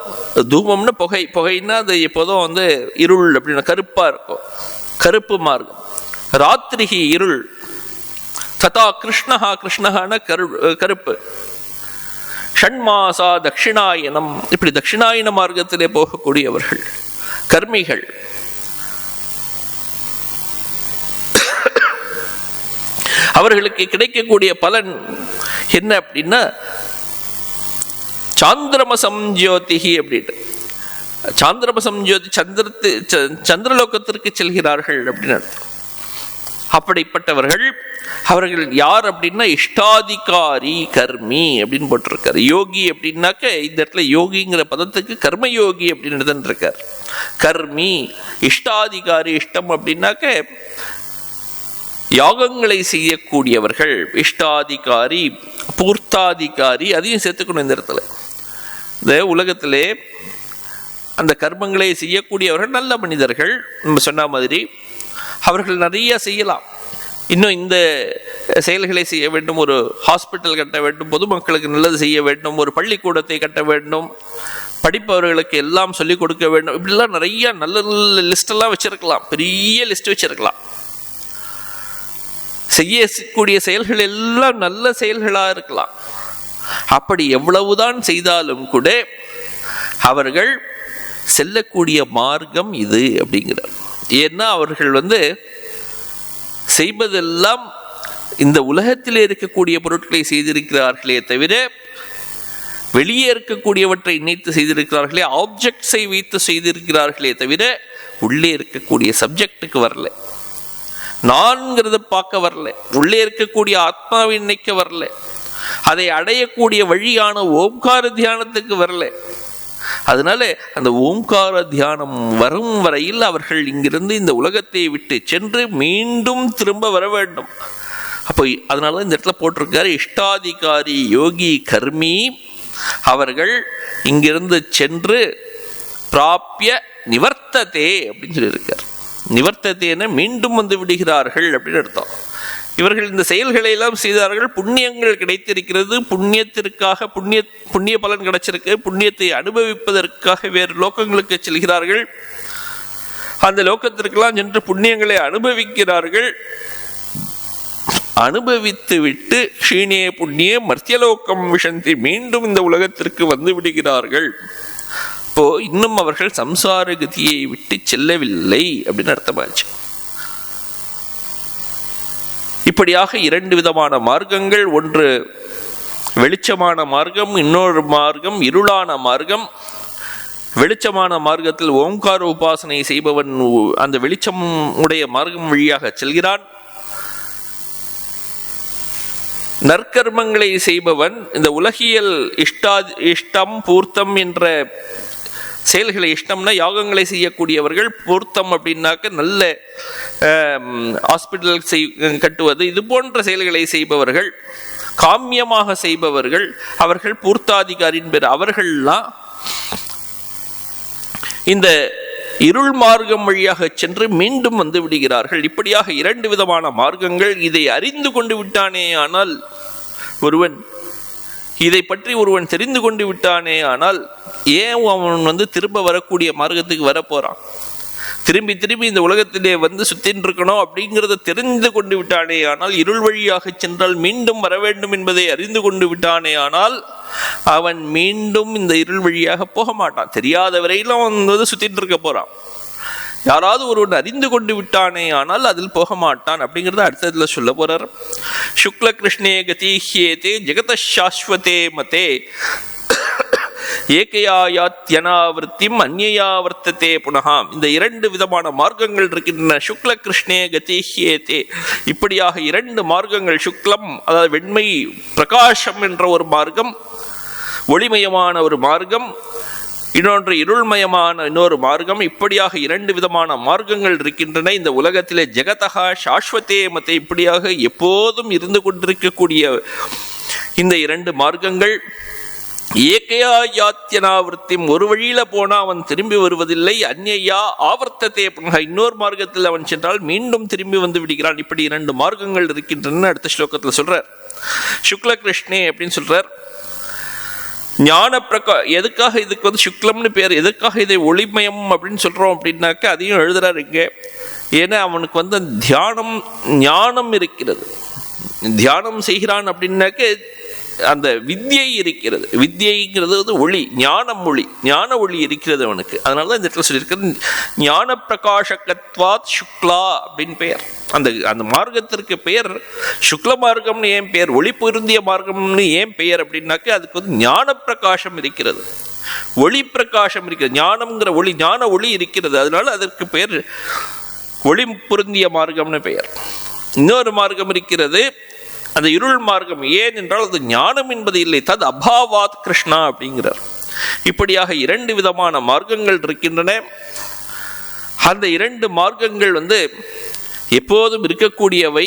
தூமம்னு புகை, புகைன்னா அது எப்போதும் இருள் அப்படின்னா கருப்பா இருக்கும், கருப்பு மார்க்கம். ராத்திரிகி இருள், ததா கிருஷ்ணஹா, கிருஷ்ணஹான கருப்பு. ஷண்மாசா தட்சிணாயனம், இப்படி தட்சிணாயன மார்க்கத்திலே போகக்கூடியவர்கள் கர்மிகள். அவர்களுக்கு கிடைக்கக்கூடிய பலன் என்ன அப்படின்னா சாந்திரமசம் ஜோதிஹி அப்படின்னு. சாந்திரமசம் ஜோதி, சந்திரலோகத்திற்கு செல்கிறார்கள் அப்படின்னு அர்த்தம். அப்படிப்பட்டவர்கள் அவர்கள் யார் அப்படின்னா இஷ்டாதிகாரி கர்மி அப்படின்னு போட்டிருக்காரு. யோகி அப்படின்னாக்க இந்த இடத்துல யோகிங்கிற பதத்துக்கு கர்மயோகி அப்படின்னு இருக்கார். கர்மி, இஷ்டாதிகாரி, இஷ்டம் அப்படின்னாக்க யாகங்களை செய்யக்கூடியவர்கள். இஷ்டாதிகாரி, பூர்த்தாதிகாரி, அதையும் சேர்த்துக்கணும் இந்த இடத்துல. இந்த உலகத்திலே அந்த கர்மங்களை செய்யக்கூடியவர்கள் நல்ல மனிதர்கள். நம்ம சொன்ன மாதிரி அவர்கள் நிறைய செய்யலாம். இன்னும் இந்த செயல்களை செய்ய வேண்டும், ஒரு ஹாஸ்பிட்டல் கட்ட வேண்டும், பொதுமக்களுக்கு நல்லது செய்ய வேண்டும், ஒரு பள்ளிக்கூடத்தை கட்ட வேண்டும், படிப்பவர்களுக்கு எல்லாம் சொல்லிக் கொடுக்க வேண்டும், இப்படிலாம் நிறைய நல்ல நல்ல லிஸ்டெல்லாம் வச்சிருக்கலாம், பெரிய லிஸ்ட் வச்சிருக்கலாம். செய்யக்கூடிய செயல்கள் எல்லாம் நல்ல செயல்களாக இருக்கலாம். அப்படி எவ்வளவுதான் செய்தாலும் கூட அவர்கள் செல்லக்கூடிய மார்க்கம் இது அப்படிங்கிறார். ஏன்னா அவர்கள் செய்வதெல்லாம் இந்த உலகத்தில் இருக்கக்கூடிய பொருட்களை செய்திருக்கிறார்களே தவிர வெளியே இருக்கக்கூடியவற்றை இணைத்து செய்திருக்கிறார்களே, ஆப்ஜெக்ட்ஸை வைத்து செய்திருக்கிறார்களே தவிர உள்ளே இருக்கக்கூடிய சப்ஜெக்டுக்கு வரல, நான்கிறத பார்க்க வரல, உள்ளே இருக்கக்கூடிய ஆத்மாவை நினைக்க வரல, அதை அடையக்கூடிய வழியான ஓம்கார தியானத்துக்கு வரல. அதனால அந்த ஓம்கார தியானம் வரும் வரையில் அவர்கள் இங்கிருந்து இந்த உலகத்தை விட்டு சென்று மீண்டும் திரும்ப வர வேண்டும். அப்போ அதனால இந்த இடத்துல போட்டிருக்காரு இஷ்டாதிகாரி யோகி கர்மி. அவர்கள் இங்கிருந்து சென்று பிராப்ய நிவர்த்ததே அப்படின்னு சொல்லியிருக்கார். நிவர்த்ததேன்னு மீண்டும் விடுகிறார்கள் அப்படின்னு அர்த்தம். இவர்கள் இந்த செயல்களை எல்லாம் செய்தார்கள், புண்ணியங்கள் கிடைத்திருக்கிறது, புண்ணியத்திற்காக புண்ணிய பலன் கிடைச்சிருக்கு, புண்ணியத்தை அனுபவிப்பதற்காக வேறு லோகங்களுக்கு செல்கிறார்கள். அந்த லோகத்திற்கெல்லாம் சென்று புண்ணியங்களை அனுபவிக்கிறார்கள். அனுபவித்து விட்டு க்ஷீணே புண்ணிய மர்த்தியலோகம் விஷந்தி, மீண்டும் இந்த உலகத்திற்கு வந்து விடுகிறார்கள். இப்போ இன்னும் அவர்கள் சம்சார கதியை விட்டு செல்லவில்லை அப்படின்னு அர்த்தமாச்சு. இப்படியாக இரண்டு விதமான மார்க்கங்கள், ஒன்று வெளிச்சமான மார்க்கம், இன்னொரு மார்க்கம் இருளான மார்க்கம். வெளிச்சமான மார்க்கத்தில் ஓங்கார உபாசனை செய்பவன் அந்த வெளிச்சம் உடைய மார்க்கம் வழியாக செல்கிறான். நற்கர்மங்களை செய்பவன் இந்த உலகியல் இஷ்டம் பூர்த்தம் என்ற செயல்களை, இஷ்டம்னா யாகங்களை செய்யக்கூடியவர்கள், பூர்த்தம் அப்படின்னாக்க நல்ல ஹாஸ்பிட்டல் கட்டுவது, இது போன்ற செயல்களை செய்பவர்கள், காமியமாக செய்பவர்கள், அவர்கள் பூர்த்தாதிகாரின் பேர். அவர்கள்லாம் இந்த இருள் மார்க்கம் வழியாக சென்று மீண்டும் வந்து விடுகிறார்கள். இப்படியாக இரண்டு விதமான மார்க்கங்கள். இதை அறிந்து கொண்டு விட்டானே ஆனால் ஒருவன், இதை பற்றி ஒருவன் தெரிந்து கொண்டு விட்டானே ஆனால் ஏன் அவன் வந்து திரும்ப வரக்கூடிய மார்க்கத்துக்கு வரப்போறான்? திரும்பி திரும்பி இந்த உலகத்திலே வந்து சுத்தின்னு இருக்கணும் அப்படிங்கிறத தெரிந்து கொண்டு விட்டானே ஆனால், இருள் வழியாக சென்றால் மீண்டும் வர வேண்டும் என்பதை அறிந்து கொண்டு விட்டானே ஆனால் அவன் மீண்டும் இந்த இருள் வழியாக போக மாட்டான். தெரியாத வரையிலும் அவன் வந்து சுத்தின்னு இருக்க போறான். யாராவது ஒருவன் அறிந்து கொண்டு விட்டானே ஆனால் அதில் போக மாட்டான் அப்படிங்கிறத அடுத்ததுல சொல்ல போறார். சுக்ல கிருஷ்ணே கதிஹ்யேதே ஜெகத சாஸ்வதே மதே ஏகையாயாத்யனாவர்த்திம் அந்நியாவர்த்ததே புனகா. இந்த இரண்டு விதமான மார்க்கங்கள் இருக்கின்றன. சுக்ல கிருஷ்ணே கதிஹ்யேதே, இப்படியாக இரண்டு மார்க்கங்கள். சுக்லம் அதாவது வெண்மை பிரகாசம் என்ற ஒரு மார்க்கம், ஒளிமயமான ஒரு மார்க்கம், இன்னொன்று இருள்மயமான இன்னொரு மார்க்கம். இப்படியாக இரண்டு விதமான மார்க்கங்கள் இருக்கின்றன இந்த உலகத்திலே. ஜெகதகா சாஸ்வதே மதே, இப்படியாக எப்போதும் இருந்து கொண்டிருக்கக்கூடிய இந்த இரண்டு மார்க்கங்கள். ஏகையா யாத்தியனாவர்த்தி, ஒரு வழியில போனா அவன் திரும்பி வருவதில்லை. அந்நியா ஆவர்த்ததே புனக, இன்னொரு மார்க்கத்தில் அவன் சென்றால் மீண்டும் திரும்பி வந்து விடுகிறான். இப்படி இரண்டு மார்க்கங்கள் இருக்கின்றன அடுத்த ஸ்லோகத்தில் சொல்றார். சுக்ல கிருஷ்ணே அப்படின்னு சொல்றார். ஞான எதுக்காக இதுக்கு வந்து சுக்லம்னு பேர், எதுக்காக இதை ஒளிமயம் அப்படின்னு சொல்றோம் அப்படின்னாக்க அதையும் எழுதுறாரு இங்க. ஏன்னா அவனுக்கு வந்து தியானம் ஞானம் இருக்கிறது. தியானம் செய்கிறான் அப்படின்னாக்க அந்த வித்யை இருக்கிறது. வித்யைங்கிறது வந்து ஒளி, ஞானம் ஒளி, ஞான ஒளி இருக்கிறது அவனுக்கு. அதனாலதான் இந்த இடத்துல சொல்லியிருக்கிறது ஞான பிரகாஷகத்வாத் சுக்லா அப்படின்னு பெயர். அந்த அந்த மார்க்கத்திற்கு பெயர் சுக்ல மார்க்கம்னு ஏன் பெயர், ஒளி பொருந்திய மார்க்கம்னு ஏன் பெயர் அப்படின்னாக்க அதுக்கு வந்து ஞான பிரகாசம் இருக்கிறது, ஒளி பிரகாசம் இருக்கிறது. ஞானம்ங்கிற ஒளி, ஞான ஒளி இருக்கிறது. அதனால அதற்கு பெயர் ஒளி பொருந்திய மார்க்கம்னு பெயர். இன்னொரு மார்க்கம் இருக்கிறது அந்த இருள் மார்க்கம். ஏன் என்றால் அது ஞானம் என்பது இல்லை, தத் அபாவாத் கிருஷ்ணா அப்படிங்கிறார். இப்படியாக இரண்டு விதமான மார்க்கங்கள் இருக்கின்றன. அந்த இரண்டு மார்க்கங்கள் வந்து எப்போதும் இருக்கக்கூடியவை,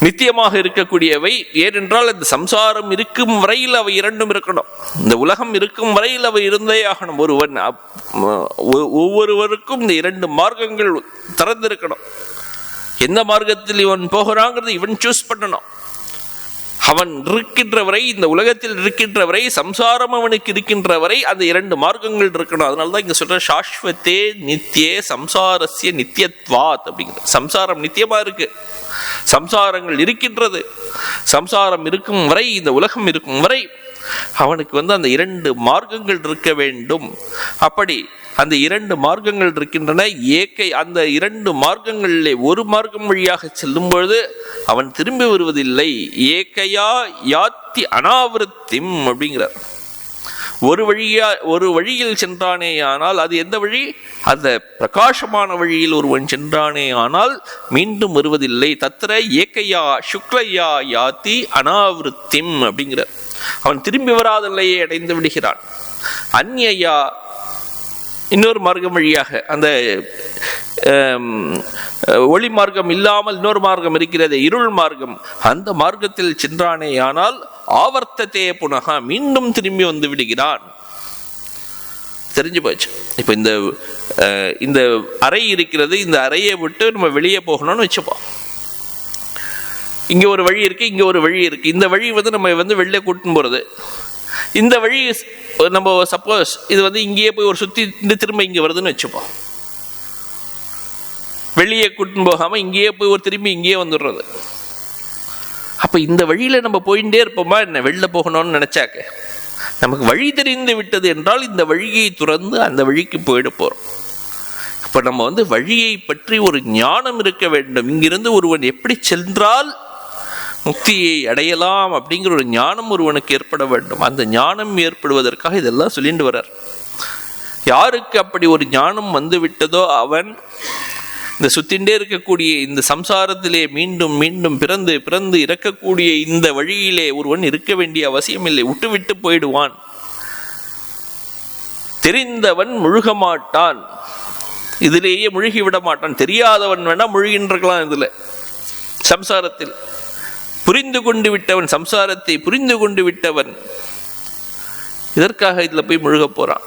நித்தியமாக இருக்கக்கூடியவை. ஏனென்றால் இந்த சம்சாரம் இருக்கும் வரையில் அவை இரண்டும் இருக்கணும். இந்த உலகம் இருக்கும் வரையில் அவை இருந்தே ஆகணும். ஒருவன் ஒவ்வொருவருக்கும் இந்த இரண்டு மார்க்கங்கள் திறந்திருக்கணும். எந்த மார்க்கத்தில் இவன் போகிறாங்கிறது இவன் சூஸ் பண்ணணும். அவன் இருக்கின்ற வரை, இந்த உலகத்தில் இருக்கின்ற வரை, சம்சாரம் அவனுக்கு இருக்கின்ற வரை அந்த இரண்டு மார்க்கங்கள் இருக்கணும். அதனாலதான் இங்க சொல்ற சாஸ்வதே நித்தியே சம்சாரஸ்ய நித்தியத்வாத் அப்படிங்கிற. சம்சாரம் நித்தியமா இருக்கு, சம்சாரங்கள் இருக்கின்றது. சம்சாரம் இருக்கும் வரை, இந்த உலகம் இருக்கும் வரை அவனுக்கு வந்து அந்த இரண்டு மார்க்கங்கள் இருக்க வேண்டும். அப்படி அந்த இரண்டு மார்க்கங்கள் இருக்கின்றன. அந்த இரண்டு மார்க்கங்களிலே ஒரு மார்க்கம் வழியாக செல்லும் பொழுது அவன் திரும்பி வருவதில்லை. ஏகையா யாத்தி அனாவிருத்திம் அப்படிங்கிறார். ஒரு வழியில் சென்றானே ஆனால், அது எந்த வழி? அந்த பிரகாசமான வழியில் ஒருவன் சென்றானே ஆனால் மீண்டும் வருவதில்லை. தத்திர ஏகையா சுக்லையா யாத்தி அனாவிருத்திம் அப்படிங்கிறார். அவன் திரும்பி வராத நிலையை அடைந்து விடுகிறான். அந்நியா இன்னொரு மார்க்கம் வழியாக, அந்த ஒளி மார்க்கம் இல்லாமல் இன்னொரு மார்க்கம் இருக்கிறது, இருள் மார்க்கம். அந்த மார்க்கத்தில் சென்றானே ஆனால் ஆவர்த்ததே புனகா, மீண்டும் திரும்பி வந்து விடுகிறான். தெரிஞ்சு போச்சு. இப்ப இந்த அறை இருக்கிறது, இந்த அறையை விட்டு நம்ம வெளியே போகணும்னு வச்சுப்போம். இங்க ஒரு வழி இருக்கு, இங்க ஒரு வழி இருக்கு. இந்த வழி வந்து நம்ம வந்து வெளியே கூட்டின்னு போறது. இந்த வழி நம்ம சப்போஸ் இது இங்கேயே போய் ஒரு சுற்றி திரும்ப இங்கே வருதுன்னு வச்சுப்போம். வெளியே கூட்டின்னு போகாமல் இங்கேயே போய் ஒரு திரும்பி இங்கேயே வந்துடுறது. அப்போ இந்த வழியில் நம்ம போயிட்டே இருப்போமா என்ன? வெளில போகணும்னு நினச்சாக்க நமக்கு வழி தெரிந்து விட்டது என்றால் இந்த வழியை துறந்து அந்த வழிக்கு போயிட போகிறோம். இப்போ நம்ம வழியை பற்றி ஒரு ஞானம் இருக்க வேண்டும். இங்கிருந்து ஒருவன் எப்படி சென்றால் முக்தியை அடையலாம் அப்படிங்கிற ஒரு ஞானம் ஒருவனுக்கு ஏற்பட வேண்டும். அந்த ஞானம் ஏற்படுவதற்காக இதெல்லாம் சொல்லிட்டு வர்றார். யாருக்கு அப்படி ஒரு ஞானம் வந்து விட்டதோ அவன் இந்த சுத்தின்றே இருக்கக்கூடிய இந்த சம்சாரத்திலே மீண்டும் மீண்டும் பிறந்து பிறந்து இறக்கக்கூடிய இந்த வழியிலே ஒருவன் இருக்க வேண்டிய அவசியம் இல்லை. விட்டு போயிடுவான். தெரிந்தவன் முழுக மாட்டான், இதிலேயே முழுகி விட மாட்டான். தெரியாதவன் வேணா முழுகின்றிருக்கலாம் இதுல சம்சாரத்தில். புரிந்து கொண்டு விட்டவன், சம்சாரத்தை புரிந்து கொண்டு விட்டவன் இதற்காக இதுல போய் முழுக போறான்.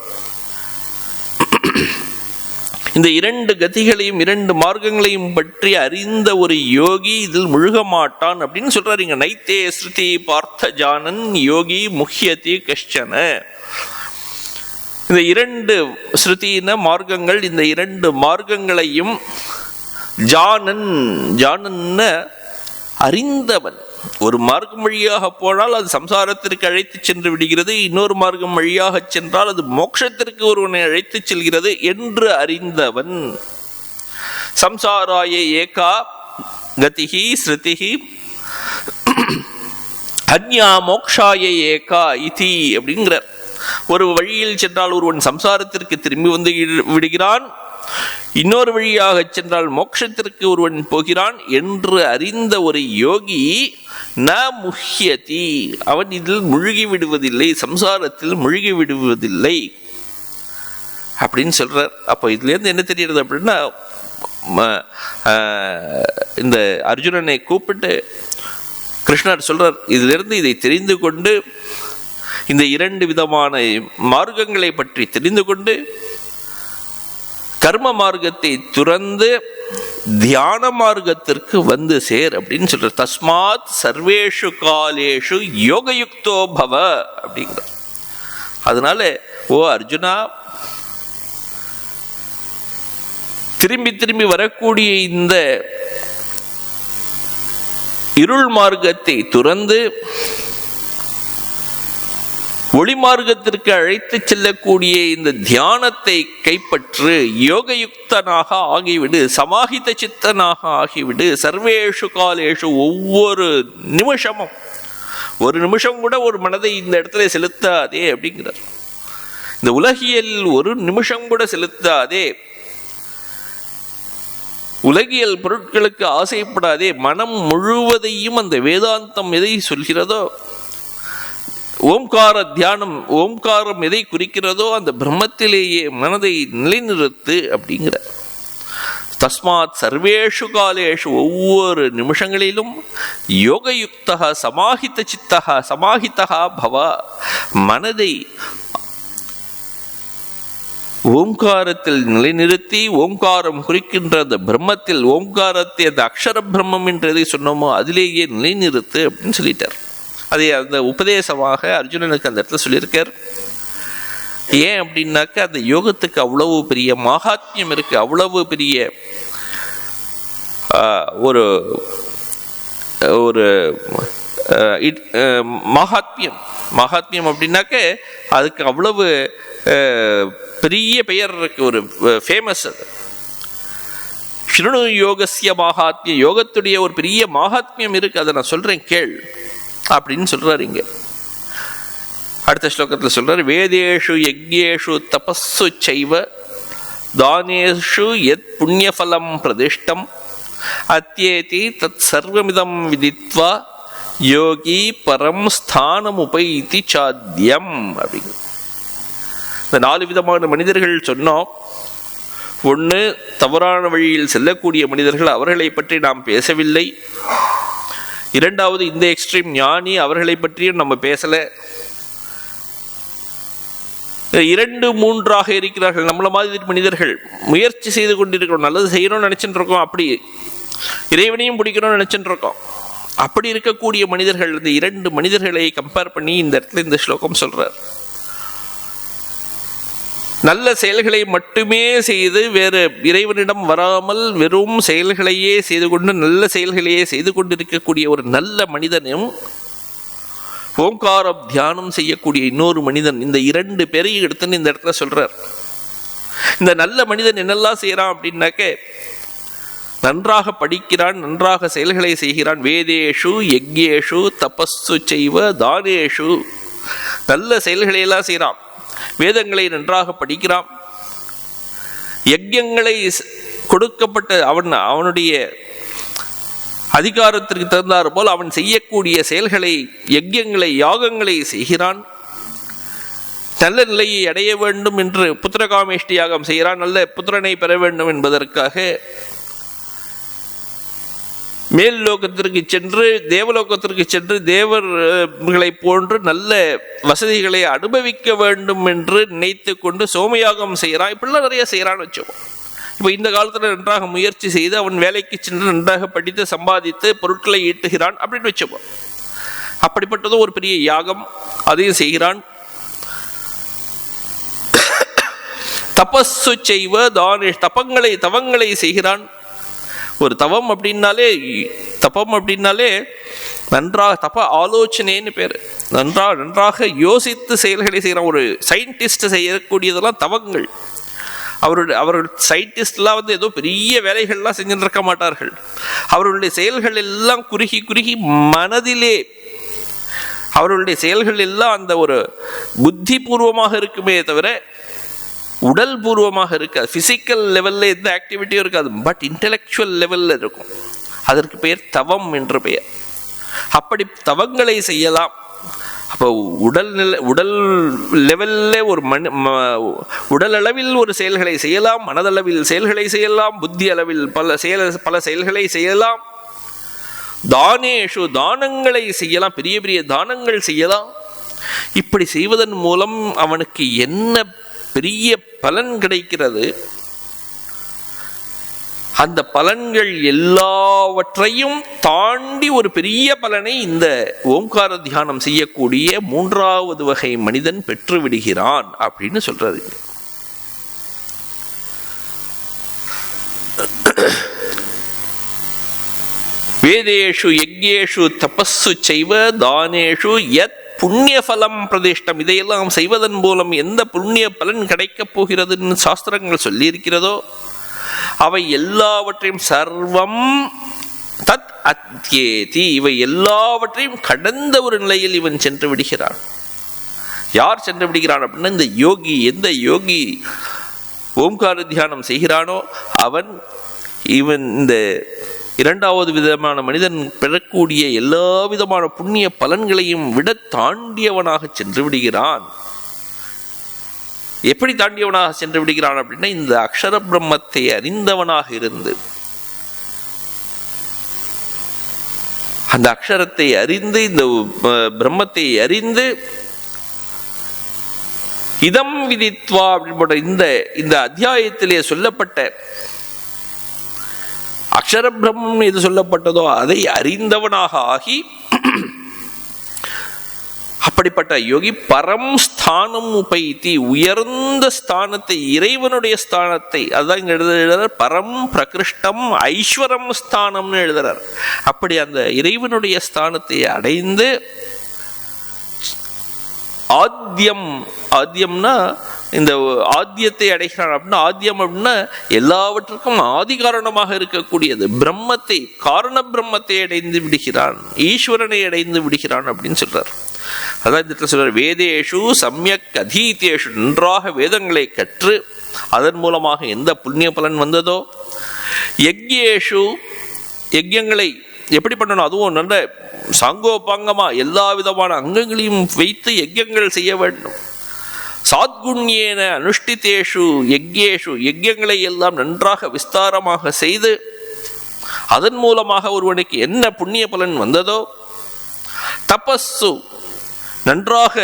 இந்த இரண்டு கதிகளையும் இரண்டு மார்க்கங்களையும் பற்றி அறிந்த ஒரு யோகி இதில் முழுக மாட்டான் அப்படின்னு சொல்றாரு இங்க. நைத்தே ஸ்ருதி பார்த்த ஜானன் யோகி முஹ்யதி கஷ்டன. இந்த இரண்டு ஸ்ருதின மார்க்கங்கள், இந்த இரண்டு மார்க்கங்களையும் ஜானன், ஜானன்ன அறிந்தவன். ஒரு மார்க்கம் வழியாக போனால் அது சம்சாரத்திற்கு அழைத்து சென்று விடுகிறது, இன்னொரு மார்க்கம் வழியாக சென்றால் அது மோட்சத்திற்கு ஒருவனை அழைத்து செல்கிறது என்று அறிந்தவன். சம்சாராய ஏகா கதிஹி ஸ்ருதிஹி அன்யா மோக்ஷாய ஏகா இதி அப்படிங்கிறார். ஒரு வழியில் சென்றால் ஒருவன் சம்சாரத்திற்கு திரும்பி வந்து விடுகிறான், இன்னொரு வழியாக சென்றால் மோட்சத்திற்கு ஒருவன் போகிறான் என்று அறிந்த ஒரு யோகி ந முஹ்யதி, அவன் இதில் முழுகி விடுவதில்லை, சம்சாரத்தில் முழுகி விடுவதில்லை அப்படின்னு சொல்றார். அப்போ இதுல இருந்து என்ன தெரிகிறது அப்படின்னா, இந்த அர்ஜுனனை கூப்பிட்டு கிருஷ்ணர் சொல்றார், இதுல இருந்து இதை தெரிந்து கொண்டு இந்த இரண்டு விதமான மார்க்கங்களை பற்றி தெரிந்து கொண்டு கர்ம மார்க்கத்தை துறந்து தியான மார்க்கத்திற்கு வந்து சேர் அப்படின்னு சொல்ற. தஸ்மாத் சர்வேஷு காலேஷு யோகயுக்தோ பவ அப்படிங்கிற. அதனால ஓ அர்ஜுனா, திரும்பி திரும்பி வரக்கூடிய இந்த இருள் மார்க்கத்தை துறந்து ஒளி மார்க்கத்திற்கு அழைத்து செல்லக்கூடிய இந்த தியானத்தை கைப்பற்று, யோகயுக்தனாக ஆகிவிடு, சமாஹித சித்தனாக ஆகிவிடு. சர்வேஷு காலேஷு, ஒவ்வொரு நிமிஷமும், ஒரு நிமிஷம் கூட ஒரு மனதை இந்த இடத்துல செலுத்தாதே அப்படிங்கிறார். இந்த உலகியல் ஒரு நிமிஷம் கூட செலுத்தாதே, உலகியல் பொருட்களுக்கு ஆசைப்படாதே. மனம் முழுவதையும் அந்த வேதாந்தம் எதை சொல்கிறதோ, ஓம்கார தியானம், ஓம்காரம் எதை குறிக்கிறதோ அந்த பிரம்மத்திலேயே மனதை நிலைநிறுத்து அப்படிங்கிற. தஸ்மாத் சர்வேஷு காலேஷு, ஒவ்வொரு நிமிஷங்களிலும் யோகயுக்தா சமாஹித சித்தா சமாஹிதா பவ, மனதை ஓம்காரத்தில் நிலைநிறுத்தி, ஓம்காரம் குறிக்கின்ற அந்த பிரம்மத்தில், ஓம்காரத்தை அந்த அக்ஷர பிரம்மம் என்று எதை சொன்னோமோ அதிலேயே நிலைநிறுத்து அப்படின்னு சொல்லிட்டார். அதை அந்த உபதேசமாக அர்ஜுனனுக்கு அந்த இடத்துல சொல்லியிருக்கார். ஏன் அப்படின்னாக்க அந்த யோகத்துக்கு அவ்வளவு பெரிய மகாத்மியம் இருக்கு, அவ்வளவு பெரிய ஒரு ஒரு மகாத்மியம். மகாத்மியம் அப்படின்னாக்க அதுக்கு அவ்வளவு பெரிய பெயர் இருக்கு, ஒரு ஃபேமஸ். அது ஸ்ருணு யோகஸ்ய மகாத்மியம், யோகத்துடைய ஒரு பெரிய மகாத்மியம் இருக்கு, அதை நான் சொல்றேன் கேள் அப்படின்னு சொல்றாரு இங்க. அடுத்த ஸ்லோகத்தில் சொல்றாரு, வேதேஷு யக்ஞேஷு தபஸ்ஸு சைவ தானேஷு யத் புண்ணியஃபலம் பிரதிஷ்டம் அத்யேதி தத் சர்வமிதம் விதித்வா யோகி பரம் ஸ்தானம் உபைதி சாத்யம் அப்படிங்க. இந்த 4 விதமான மனிதர்கள் சொன்னோம். ஒன்று, தவறான வழியில் செல்லக்கூடிய மனிதர்கள், அவர்களை பற்றி நாம் பேசவில்லை. இரண்டாவது, இந்த எக்ஸ்ட்ரீம் ஞானி, அவர்களை பற்றியும் நம்ம பேசல. 2, 3ஆக இருக்கிறார்கள் நம்மள மாதிரி மனிதர்கள். முயற்சி செய்து கொண்டிருக்கிறோம், நல்லது செய்யணும்னு நினைச்சுட்டு இருக்கோம், அப்படி இறைவனையும் பிடிக்கணும்னு நினைச்சுட்டு இருக்கோம். அப்படி இருக்கக்கூடிய மனிதர்கள், இந்த 2 மனிதர்களை கம்பேர் பண்ணி இந்த இடத்துல இந்த ஸ்லோகம் சொல்றார். நல்ல செயல்களை மட்டுமே செய்து வேறு இறைவனிடம் வராமல் வெறும் செயல்களையே செய்து கொண்டு நல்ல செயல்களையே செய்து கொண்டிருக்கக்கூடிய ஒரு நல்ல மனிதனும் ஓங்கார தியானம் செய்யக்கூடிய இன்னொரு மனிதன், இந்த 2 பேரையும் எடுத்துன்னு இந்த இடத்துல சொல்றார். இந்த நல்ல மனிதன் என்னெல்லாம் செய்யறான் அப்படின்னாக்க, நன்றாக படிக்கிறான், நன்றாக செயல்களை செய்கிறான். வேதேஷு யக்ஞேஷு தபஸ்ஸு செய்வ தானேஷு, நல்ல செயல்களை எல்லாம் செய்கிறான். வேதங்களை நன்றாக படிக்கிறான். யஜ்ஞங்களை கொடுக்கப்பட்ட அவனுடைய அதிகாரத்திற்கு தகுந்தார் போல் அவன் செய்யக்கூடிய செயல்களை, யஜ்ஞங்களை, யாகங்களை செய்கிறான். நல்ல நிலையை அடைய வேண்டும் என்று புத்திரகாமேஷ்டி யாகம் செய்கிறான். நல்ல புத்திரனை பெற வேண்டும் என்பதற்காக மேல் லோகத்திற்கு சென்று தேவலோகத்திற்கு சென்று தேவர்களை போன்று நல்ல வசதிகளை அனுபவிக்க வேண்டும் என்று நினைத்து கொண்டு சோமயாகம் செய்கிறான். இப்படிலாம் நிறைய செய்கிறான்னு வச்சுக்கோம். இப்போ இந்த காலத்தில் நன்றாக முயற்சி செய்து அவன் வேலைக்கு சென்று நன்றாக படித்து சம்பாதித்து பொருட்களை ஈட்டுகிறான் அப்படின்னு வச்சுப்போம். அப்படிப்பட்டதும் ஒரு பெரிய யாகம், அதையும் செய்கிறான். தபஸ்ஸு செய்வ தானேஷ், தவங்களை செய்கிறான். ஒரு தவம் அப்படின்னாலே நன்றாக தப ஆலோசனைன்னு பேர். நன்றாக யோசித்து செயல்களை செய்கிறான். ஒரு சயின்டிஸ்ட் செய்யக்கூடியதெல்லாம் தவங்கள். அவர்கள் சயின்டிஸ்ட்லாம் ஏதோ பெரிய வேலைகள்லாம் செஞ்சுட்டு இருக்க மாட்டார்கள். அவர்களுடைய செயல்கள் எல்லாம் குறுகி மனதிலே, அவர்களுடைய செயல்கள் எல்லாம் அந்த ஒரு புத்தி பூர்வமாக இருக்குமே தவிர உடல் பூர்வமாக இருக்காது. பிசிக்கல் லெவலில் எந்த ஆக்டிவிட்டியும் இருக்காது, பட் இன்டெலெக்சுவல் லெவலில் இருக்கும். அதற்கு பெயர் தவம் என்று பெயர். அப்படி தவங்களை செய்யலாம். அப்போ உடல் லெவலில் ஒரு உடல் அளவில் ஒரு செயல்களை செய்யலாம், மனதளவில் செயல்களை செய்யலாம், புத்தி அளவில் பல செயல்களை செய்யலாம். தானேஷு, தானங்களை செய்யலாம், பெரிய பெரிய தானங்கள் செய்யலாம். இப்படி செய்வதன் மூலம் அவனுக்கு என்ன பெரிய பலன் கிடைக்கிறது. அந்த பலன்கள் எல்லாவற்றையும் தாண்டி ஒரு பெரிய பலனை இந்த ஓங்கார தியானம் செய்யக்கூடிய 3வது வகை மனிதன் பெற்று விடுகிறான் அப்படின்னு சொல்றது. வேதேஷு யக்ஞேஷு தபஸ்ஸு செய்வ தானேஷு யத் புண்ணிய பலம் பிரதிஷ்டம். இதையெல்லாம் செய்வதன் மூலம் எந்த புண்ணிய பலன் கிடைக்கப் போகிறதுன்னு சாஸ்திரங்கள் சொல்லி இருக்கிறதோ அவை எல்லாவற்றையும் சர்வம் தத் அத்யேதி, இவை எல்லாவற்றையும் கடந்த ஒரு நிலையில் இவன் சென்று விடுகிறான். யார் சென்று விடுகிறான் அப்படின்னா, இந்த யோகி. எந்த யோகி ஓம்கார தியானம் செய்கிறானோ இவன் இந்த 2வது விதமான மனிதன் பெறக்கூடிய எல்லா விதமான புண்ணிய பலன்களையும் விட தாண்டியவனாக சென்று விடுகிறான். எப்படி தாண்டியவனாக சென்று விடுகிறான் அப்படின்னா, இந்த அக்ஷர பிரம்மத்தை அறிந்தவனாக இருந்து, அந்த அக்ஷரத்தை அறிந்து, இந்த பிரம்மத்தை அறிந்து, இதம் விதித்வா அப்படின்ற இந்த அத்தியாயத்திலே சொல்லப்பட்ட அக்ஷர பிரம்மம் எது சொல்லப்பட்டதோ அதை அறிந்தவனாக ஆகி, அப்படிப்பட்ட யோகி பரம் ஸ்தானம் உபைத்தி, உயர்ந்த ஸ்தானத்தை, இறைவனுடைய ஸ்தானத்தை, அதுதான் இங்க எழுதுறார். பரம் பிரகிருஷ்டம் ஐஸ்வரம் ஸ்தானம்னு எழுதுறார். அப்படி அந்த இறைவனுடைய ஸ்தானத்தை அடைந்து ஆத்தியம்னா இந்த ஆத்தியத்தை அடைகிறான் அப்படின்னா, ஆத்தியம் அப்படின்னா எல்லாவற்றுக்கும் ஆதி காரணமாக இருக்கக்கூடியது பிரம்மத்தை, காரண பிரம்மத்தை அடைந்து விடுகிறான், ஈஸ்வரனை அடைந்து விடுகிறான் அப்படின்னு சொல்றார். அதான் இந்த சொல்றார், வேதேஷு சம்யக் அதீதேஷு, நன்றாக வேதங்களை கற்று அதன் மூலமாக எந்த புண்ணிய பலன் வந்ததோ, யக்ஞேஷு, யஜ்ஞங்களை எப்படி பண்ணணும், அதுவும் நல்ல சாங்கோபாங்கமா எல்லா விதமான அங்கங்களையும் வைத்து யஜ்ஞங்கள் செய்ய வேண்டும். சாத்குண்யேன அனுஷ்டிதேஷு யக்ஞேஷு, யஜ்ஞங்களை எல்லாம் நன்றாக விஸ்தாரமாக செய்து அதன் மூலமாக ஒருவனுக்கு என்ன புண்ணிய பலன் வந்ததோ, தபஸ்ஸு நன்றாக,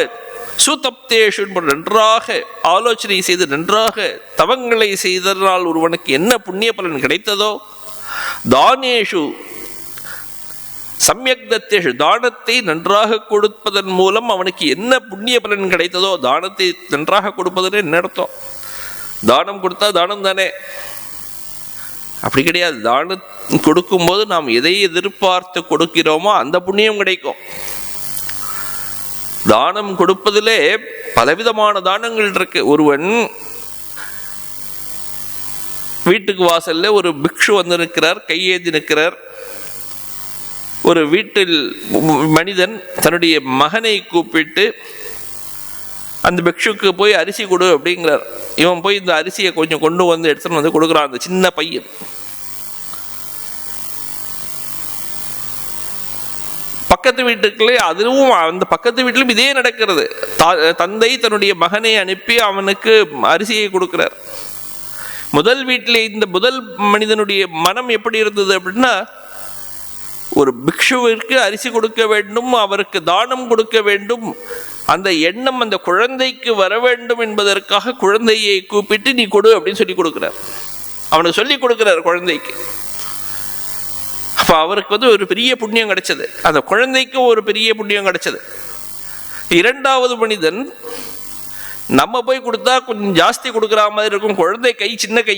சுதப்தேஷு நன்றாக ஆலோசனை செய்து நன்றாக தவங்களை செய்ததனால் ஒருவனுக்கு என்ன புண்ணிய பலன் கிடைத்ததோ, தானேஷு சம்யக் தத்தேஷு, தானத்தை நன்றாக கொடுப்பதன் மூலம் அவனுக்கு என்ன புண்ணிய பலன் கிடைத்ததோ, தானத்தை நன்றாக கொடுப்பதுன்னு என்ன அர்த்தம்? தானம் கொடுத்தா தானம் தானே? அப்படி கிடையாது. தானம் கொடுக்கும்போது நாம் எதை எதிர்பார்த்து கொடுக்கிறோமோ அந்த புண்ணியம் கிடைக்கும். தானம் கொடுப்பதிலே பலவிதமான தானங்கள் இருக்கு. ஒருவன் வீட்டுக்கு வாசல்ல ஒரு பிக்ஷு வந்து நிற்கிறார், கையேந்தி நிற்கிறார். ஒரு வீட்டில் மனிதன் தன்னுடைய மகனை கூப்பிட்டு அந்த பிக்ஷுக்கு போய் அரிசி கொடு அப்படிங்கிறார். இவன் போய் இந்த அரிசியை கொஞ்சம் கொண்டு வந்து எடுத்துன்னு வந்து கொடுக்குறான். அந்த சின்ன பையன் பக்கத்து வீட்டுக்குள்ளே, அதுவும் அந்த பக்கத்து வீட்டிலும் இதே நடக்கிறது. தந்தை தன்னுடைய மகனை அனுப்பி அவனுக்கு அரிசியை கொடுக்கிறார். முதல் வீட்டிலே இந்த முதல் மனிதனுடைய மனம் எப்படி இருந்தது அப்படின்னா, ஒரு பிக்ஷுவிற்கு அரிசி கொடுக்க வேண்டும், அவருக்கு தானம் கொடுக்க வேண்டும், அந்த எண்ணம் அந்த குழந்தைக்கு வர வேண்டும் என்பதற்காக குழந்தையை கூப்பிட்டு நீ கொடு அப்படின்னு சொல்லி கொடுக்கிறார். அவனுக்கு சொல்லி கொடுக்கிறார் குழந்தைக்கு. அப்ப அவருக்கு வந்து ஒரு பெரிய புண்ணியம் கிடைச்சது, அந்த குழந்தைக்கு ஒரு பெரிய புண்ணியம் கிடைச்சது. இரண்டாவது மனிதன் நம்ம போய் கொடுத்தா கொஞ்சம் ஜாஸ்தி கொடுக்குற மாதிரி இருக்கும், குழந்தை கை சின்ன கை,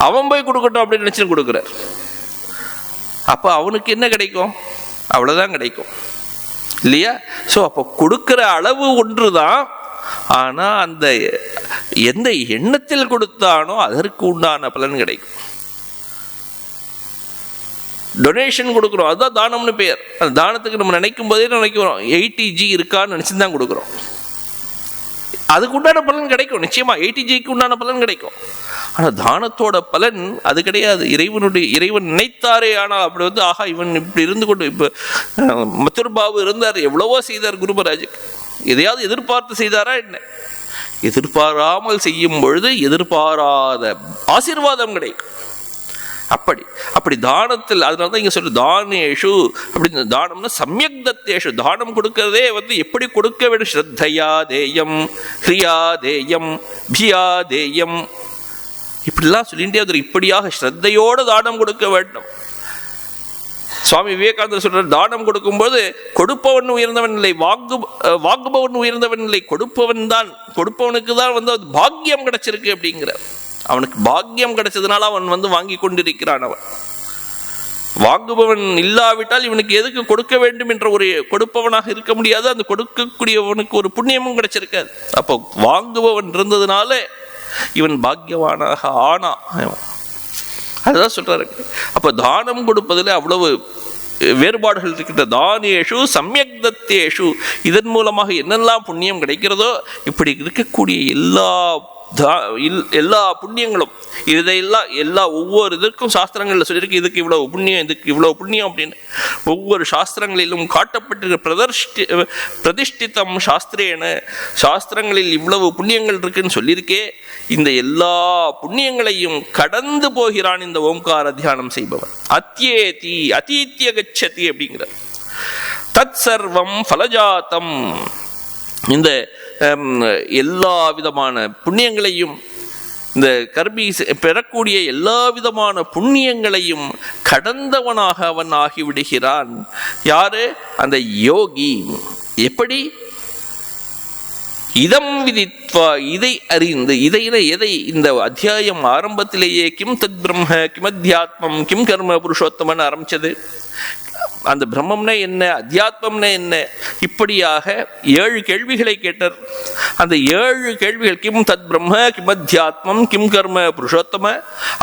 அவன் போய் கொடுக்கட்டும் அப்படின்னு நினைச்சு கொடுக்குறார். அப்ப அவனுக்கு என்ன கிடைக்கும்? அவ்வளவுதான் கிடைக்கும் இல்லையா? ஸோ அப்போ கொடுக்கிற அளவு ஒன்று தான், ஆனா அந்த எந்த எண்ணத்தில் கொடுத்தானோ அதற்கு உண்டான பலன் கிடைக்கும். டொனேஷன் கொடுக்குறோம், அதுதான் தானம்னு பேர். அந்த தானத்துக்கு நம்ம நினைக்கும் போதே நினைக்கிறோம் 80G இருக்கான்னு நினைச்சு தான் கொடுக்குறோம். அதுக்கு உண்டான பலன் கிடைக்கும், நிச்சயமா 80Gக்கு உண்டான பலன் கிடைக்கும். ஆனா தானத்தோட பலன் அது கிடையாது. இறைவன் நினைத்தாரே. ஆனால் அப்படி வந்து ஆஹா இவன் இப்படி இருந்து கொண்டு, இப்ப மத்தூர் பாபு இருந்தார், எவ்வளவோ செய்தார் குருமராஜுக்கு. எதையாவது எதிர்பார்த்து செய்தாரா என்ன? எதிர்பாராமல் செய்யும் பொழுது எதிர்பாராத ஆசீர்வாதம் கிடைக்கும். அப்படி தானத்தில், அதனாலதான் இங்க சொல்லு தானேஷு அப்படின்னு. தானம்னா சம்யக் தத்தேஷு, தானம் கொடுக்கிறதே வந்து எப்படி கொடுக்க வேண்டும்? ஸ்ரத்தையா தேயம், ஹிரியா தேயம், பியா தேயம், இப்படிலாம் சொல்லிட்டே வந்து இப்படியாக ஸ்ரத்தையோடு தானம் கொடுக்க வேண்டும். சுவாமி விவேகானந்தர் சொல்றார், தானம் கொடுக்கும்போது கொடுப்பவன் உயர்ந்தவன் இல்லை, வாங்குபவன் உயர்ந்தவன் இல்லை, கொடுப்பவன் தான், கொடுப்பவனுக்கு தான் வந்து பாக்கியம் கிடைச்சிருக்கு அப்படிங்கிற. அவனுக்கு பாக்கியம் கிடைச்சதுனால அவன் வந்து வாங்கி கொண்டிருக்கிறான். அவன் வாங்குபவன் இல்லாவிட்டால் இவனுக்கு எதுக்கு கொடுக்க வேண்டும் என்ற ஒரு கொடுப்பவனாக இருக்க முடியாது. அந்த கொடுக்கக்கூடியவனுக்கு ஒரு புண்ணியமும் கிடைச்சிருக்காது. அப்போ வாங்குபவன் இருந்ததுனால இவன் பாக்கியவானாக ஆனா. அதுதான் சொல்றாரு. அப்ப தானம் கொடுப்பதில் அவ்வளவு வேறுபாடுகள் இருக்கின்ற. தானேஷு சம்யக் தத்தேஷு, இதன் மூலமாக என்னெல்லாம் புண்ணியம் கிடைக்கிறதோ, இப்படி இருக்கக்கூடிய எல்லா புண்ணியங்களும், இதையெல்லாம் எல்லா ஒவ்வொரு இதற்கும் சாஸ்திரங்கள்ல சொல்லியிருக்கு, இதுக்கு இவ்வளவு புண்ணியம், இதுக்கு இவ்வளவு புண்ணியம் அப்படின்னு ஒவ்வொரு சாஸ்திரங்களிலும் காட்டப்பட்டிருக்க பிரதிஷ்டிதம் சாஸ்திரேன, சாஸ்திரங்களில் இவ்வளவு புண்ணியங்கள் இருக்குன்னு சொல்லியிருக்கே. இந்த எல்லா புண்ணியங்களையும் கடந்து போகிறான் இந்த ஓம்கார தியானம் செய்பவன். அத்யேதி அதீத்ய கச்சதி அப்படிங்கிற. தத் சர்வம் ஃபலஜாத்தம், இந்த எல்லா விதமான புண்ணியங்களையும், இந்த கர்மி பெறக்கூடிய எல்லா விதமான புண்ணியங்களையும் கடந்தவனாக அவன் ஆகிவிடுகிறான். யாரு? அந்த யோகி. எப்படி? இதம் விதித்வா, இதை அறிந்து, எதை இந்த அத்தியாயம் ஆரம்பத்திலேயே கிம் தத் பிரம்ம கிம் அத்தியாத்மம் கிம் கர்ம புருஷோத்தமன் ஆரம்பிச்சது. அந்த பிரம்மம்னா என்ன, அத்தியாத்மம்னா என்ன, இப்படியாக 7 கேள்விகளை கேட்டார். அந்த 7 கேள்விகள், கிம் தத் பிரம்ம கிம் அத்தியாத்மம் கிம் கர்ம புருஷோத்தம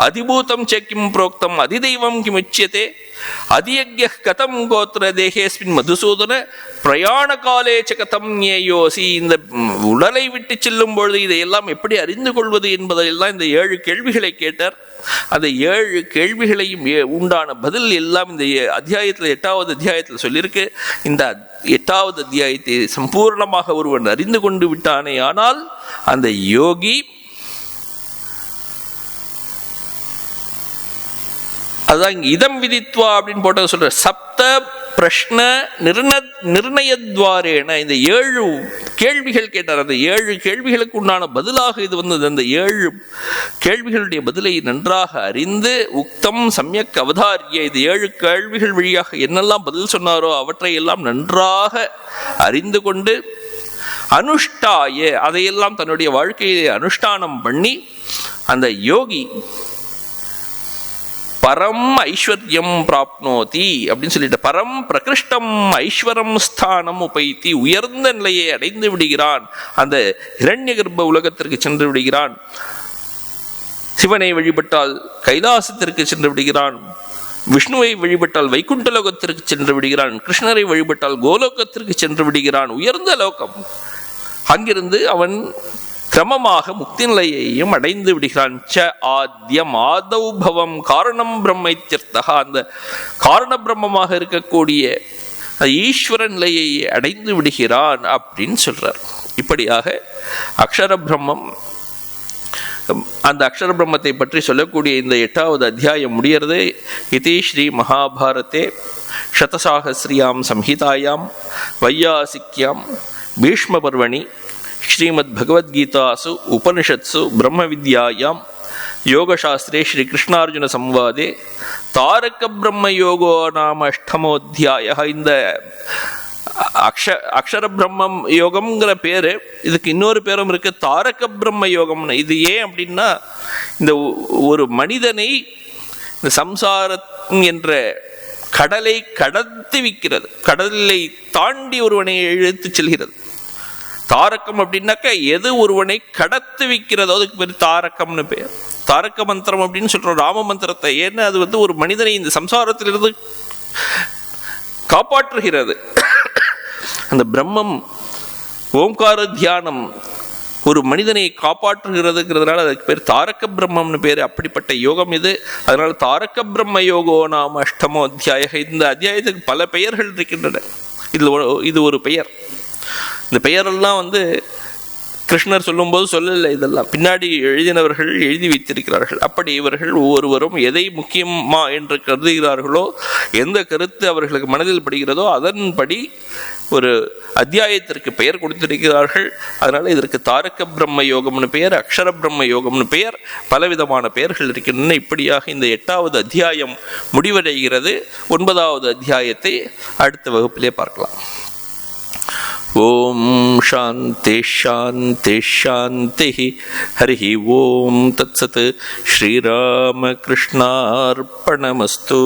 அதிபூதம் ச கிம் புரோக்தம் அதிதெய்வம் கிம் உச்யதே அதியக்ய கதம் கோத்திர தேகேஸ்மின் மதுசூதன பிரயாண காலே ச கதம் ஞேயோசி. இந்த உடலை விட்டு செல்லும் பொழுது இதையெல்லாம் எப்படி அறிந்து கொள்வது என்பதெல்லாம் இந்த 7 கேள்விகளை கேட்டார். அந்த 7 கேள்விகளையும் உண்டான பதில் எல்லாம் இந்த அத்தியாயத்தில் 8வது அத்தியாயத்தில் சொல்லியிருக்கு. இந்த 8வது அத்தியாயத்தை சம்பூர்ணமாக ஒருவன் அறிந்து கொண்டு விட்டானே ஆனால் அந்த யோகி, அதான் இதம் விதித்வா அப்படின்னு போட்ட சொல்ற, சப்த பிரஷ்ன நிர்ணயத்வாரேன, இந்த 7 கேள்விகள் கேட்டார். அந்த 7 கேள்விகளுக்கு உண்டான பதிலாக இது வந்தது. அந்த 7 கேள்விகளுடைய பதிலை நன்றாக அறிந்து உக்தம் சமயக் அவதாரிய, இது 7 கேள்விகள் வழியாக என்னெல்லாம் பதில் சொன்னாரோ அவற்றை எல்லாம் நன்றாக அறிந்து கொண்டு அனுஷ்டாய, அதையெல்லாம் தன்னுடைய வாழ்க்கையை அனுஷ்டானம் பண்ணி அந்த யோகி பரம் ஐஸ்வர்யம் பிராப்னோதி அப்படின்னு சொல்லிட்டு, பரம் பிரகிருஷ்டம் ஐஸ்வரம் ஸ்தானம் உபைத்தி, உயர்ந்த நிலையை அடைந்து விடுகிறான். அந்த இரண்ய கர்ப்ப உலகத்திற்கு சென்று விடுகிறான். சிவனை வழிபட்டால் கைலாசத்திற்கு சென்று விடுகிறான். விஷ்ணுவை வழிபட்டால் வைகுண்ட லோகத்திற்கு சென்று விடுகிறான். கிருஷ்ணரை வழிபட்டால் கோலோகத்திற்கு சென்று விடுகிறான். உயர்ந்த லோகம். அங்கிருந்து அவன் கிரமமாக முக்தி நிலையையும் அடைந்து விடுகிறான். ச ஆத்யம் ஆதௌபவம் காரணம் பிரம்மைத்யர்த்தா, அந்த காரண பிரம்மமாக இருக்கக்கூடிய ஈஸ்வர நிலையை அடைந்து விடுகிறான் அப்படின்னு சொல்றார். இப்படியாக அக்ஷர பிரம்மம், அந்த அக்ஷர பிரம்மத்தை பற்றி சொல்லக்கூடிய இந்த 8வது அத்தியாயம் முடிகிறது. இதி ஸ்ரீ மகாபாரதே சதசாகஸ்ரியாம் சம்ஹிதாயாம் வையாசிக்யாம் பீஷ்ம பர்வணி ஸ்ரீமத் பகவத்கீதாசு உபனிஷத்சு பிரம்ம வித்யாயாம் யோகசாஸ்திரே ஸ்ரீ கிருஷ்ணார்ஜுன சம்வாதே தாரக பிரம்ம யோகோ நாம அஷ்டமோத்தியாய. இந்த அக்ஷர பிரம்மம் யோகம்ங்கிற பேரு, இதுக்கு இன்னொரு பேரும் இருக்கு, தாரக பிரம்ம யோகம்னு. இது ஏன் அப்படின்னா, இந்த ஒரு மனிதனை இந்த சம்சாரம் என்ற கடலை கடத்தி வைக்கிறது, கடலை தாண்டி ஒருவனை இழுத்து செல்கிறது. தாரகம் அப்படின்னாக்க எது ஒருவனை கடத்து வைக்கிறதோ அதுக்கு பேர் தாரகம்னு பேர். தாரக மந்திரம் அப்படின்னு சொல்றோம் ராம மந்திரத்தை. ஏன்னா அது ஒரு மனிதனை இந்த சம்சாரத்திலிருந்து காப்பாற்றுகிறது. அந்த பிரம்மம் ஓம்கார தியானம் ஒரு மனிதனை காப்பாற்றுகிறதுங்கிறதுனால அதுக்கு பேர் தாரக பிரம்மம்னு பேர். அப்படிப்பட்ட யோகம் இது. அதனால தாரக பிரம்ம யோகோ நாம அஷ்டமோ அத்தியாய. இந்த அத்தியாயத்துக்கு பல பெயர்கள் இருக்கின்றன. இது ஒரு பெயர். இந்த பெயரெல்லாம் கிருஷ்ணர் சொல்லும்போது சொல்லலை, இதெல்லாம் பின்னாடி எழுதினவர்கள் எழுதி வைத்திருக்கிறார்கள். அப்படி இவர்கள் ஒவ்வொருவரும் எதை முக்கியமா என்று கருதுகிறார்களோ, எந்த கருத்து அவர்களுக்கு மனதில் படுகிறதோ அதன்படி ஒரு அத்தியாயத்திற்கு பெயர் கொடுத்திருக்கிறார்கள். அதனால இதற்கு தாரக பிரம்ம யோகம்னு பெயர், அக்ஷர பிரம்ம யோகம்னு பெயர், பலவிதமான பெயர்கள் இருக்கின்றன. இப்படியாக இந்த 8வது அத்தியாயம் முடிவடைகிறது. 9வது அத்தியாயத்தை அடுத்த வகுப்பிலே பார்க்கலாம். ஓம் சாந்தி சாந்தி சாந்தி. ஹரி ஓம் தத்சத். ஸ்ரீராமகிருஷ்ணார்ப்பணமஸ்து.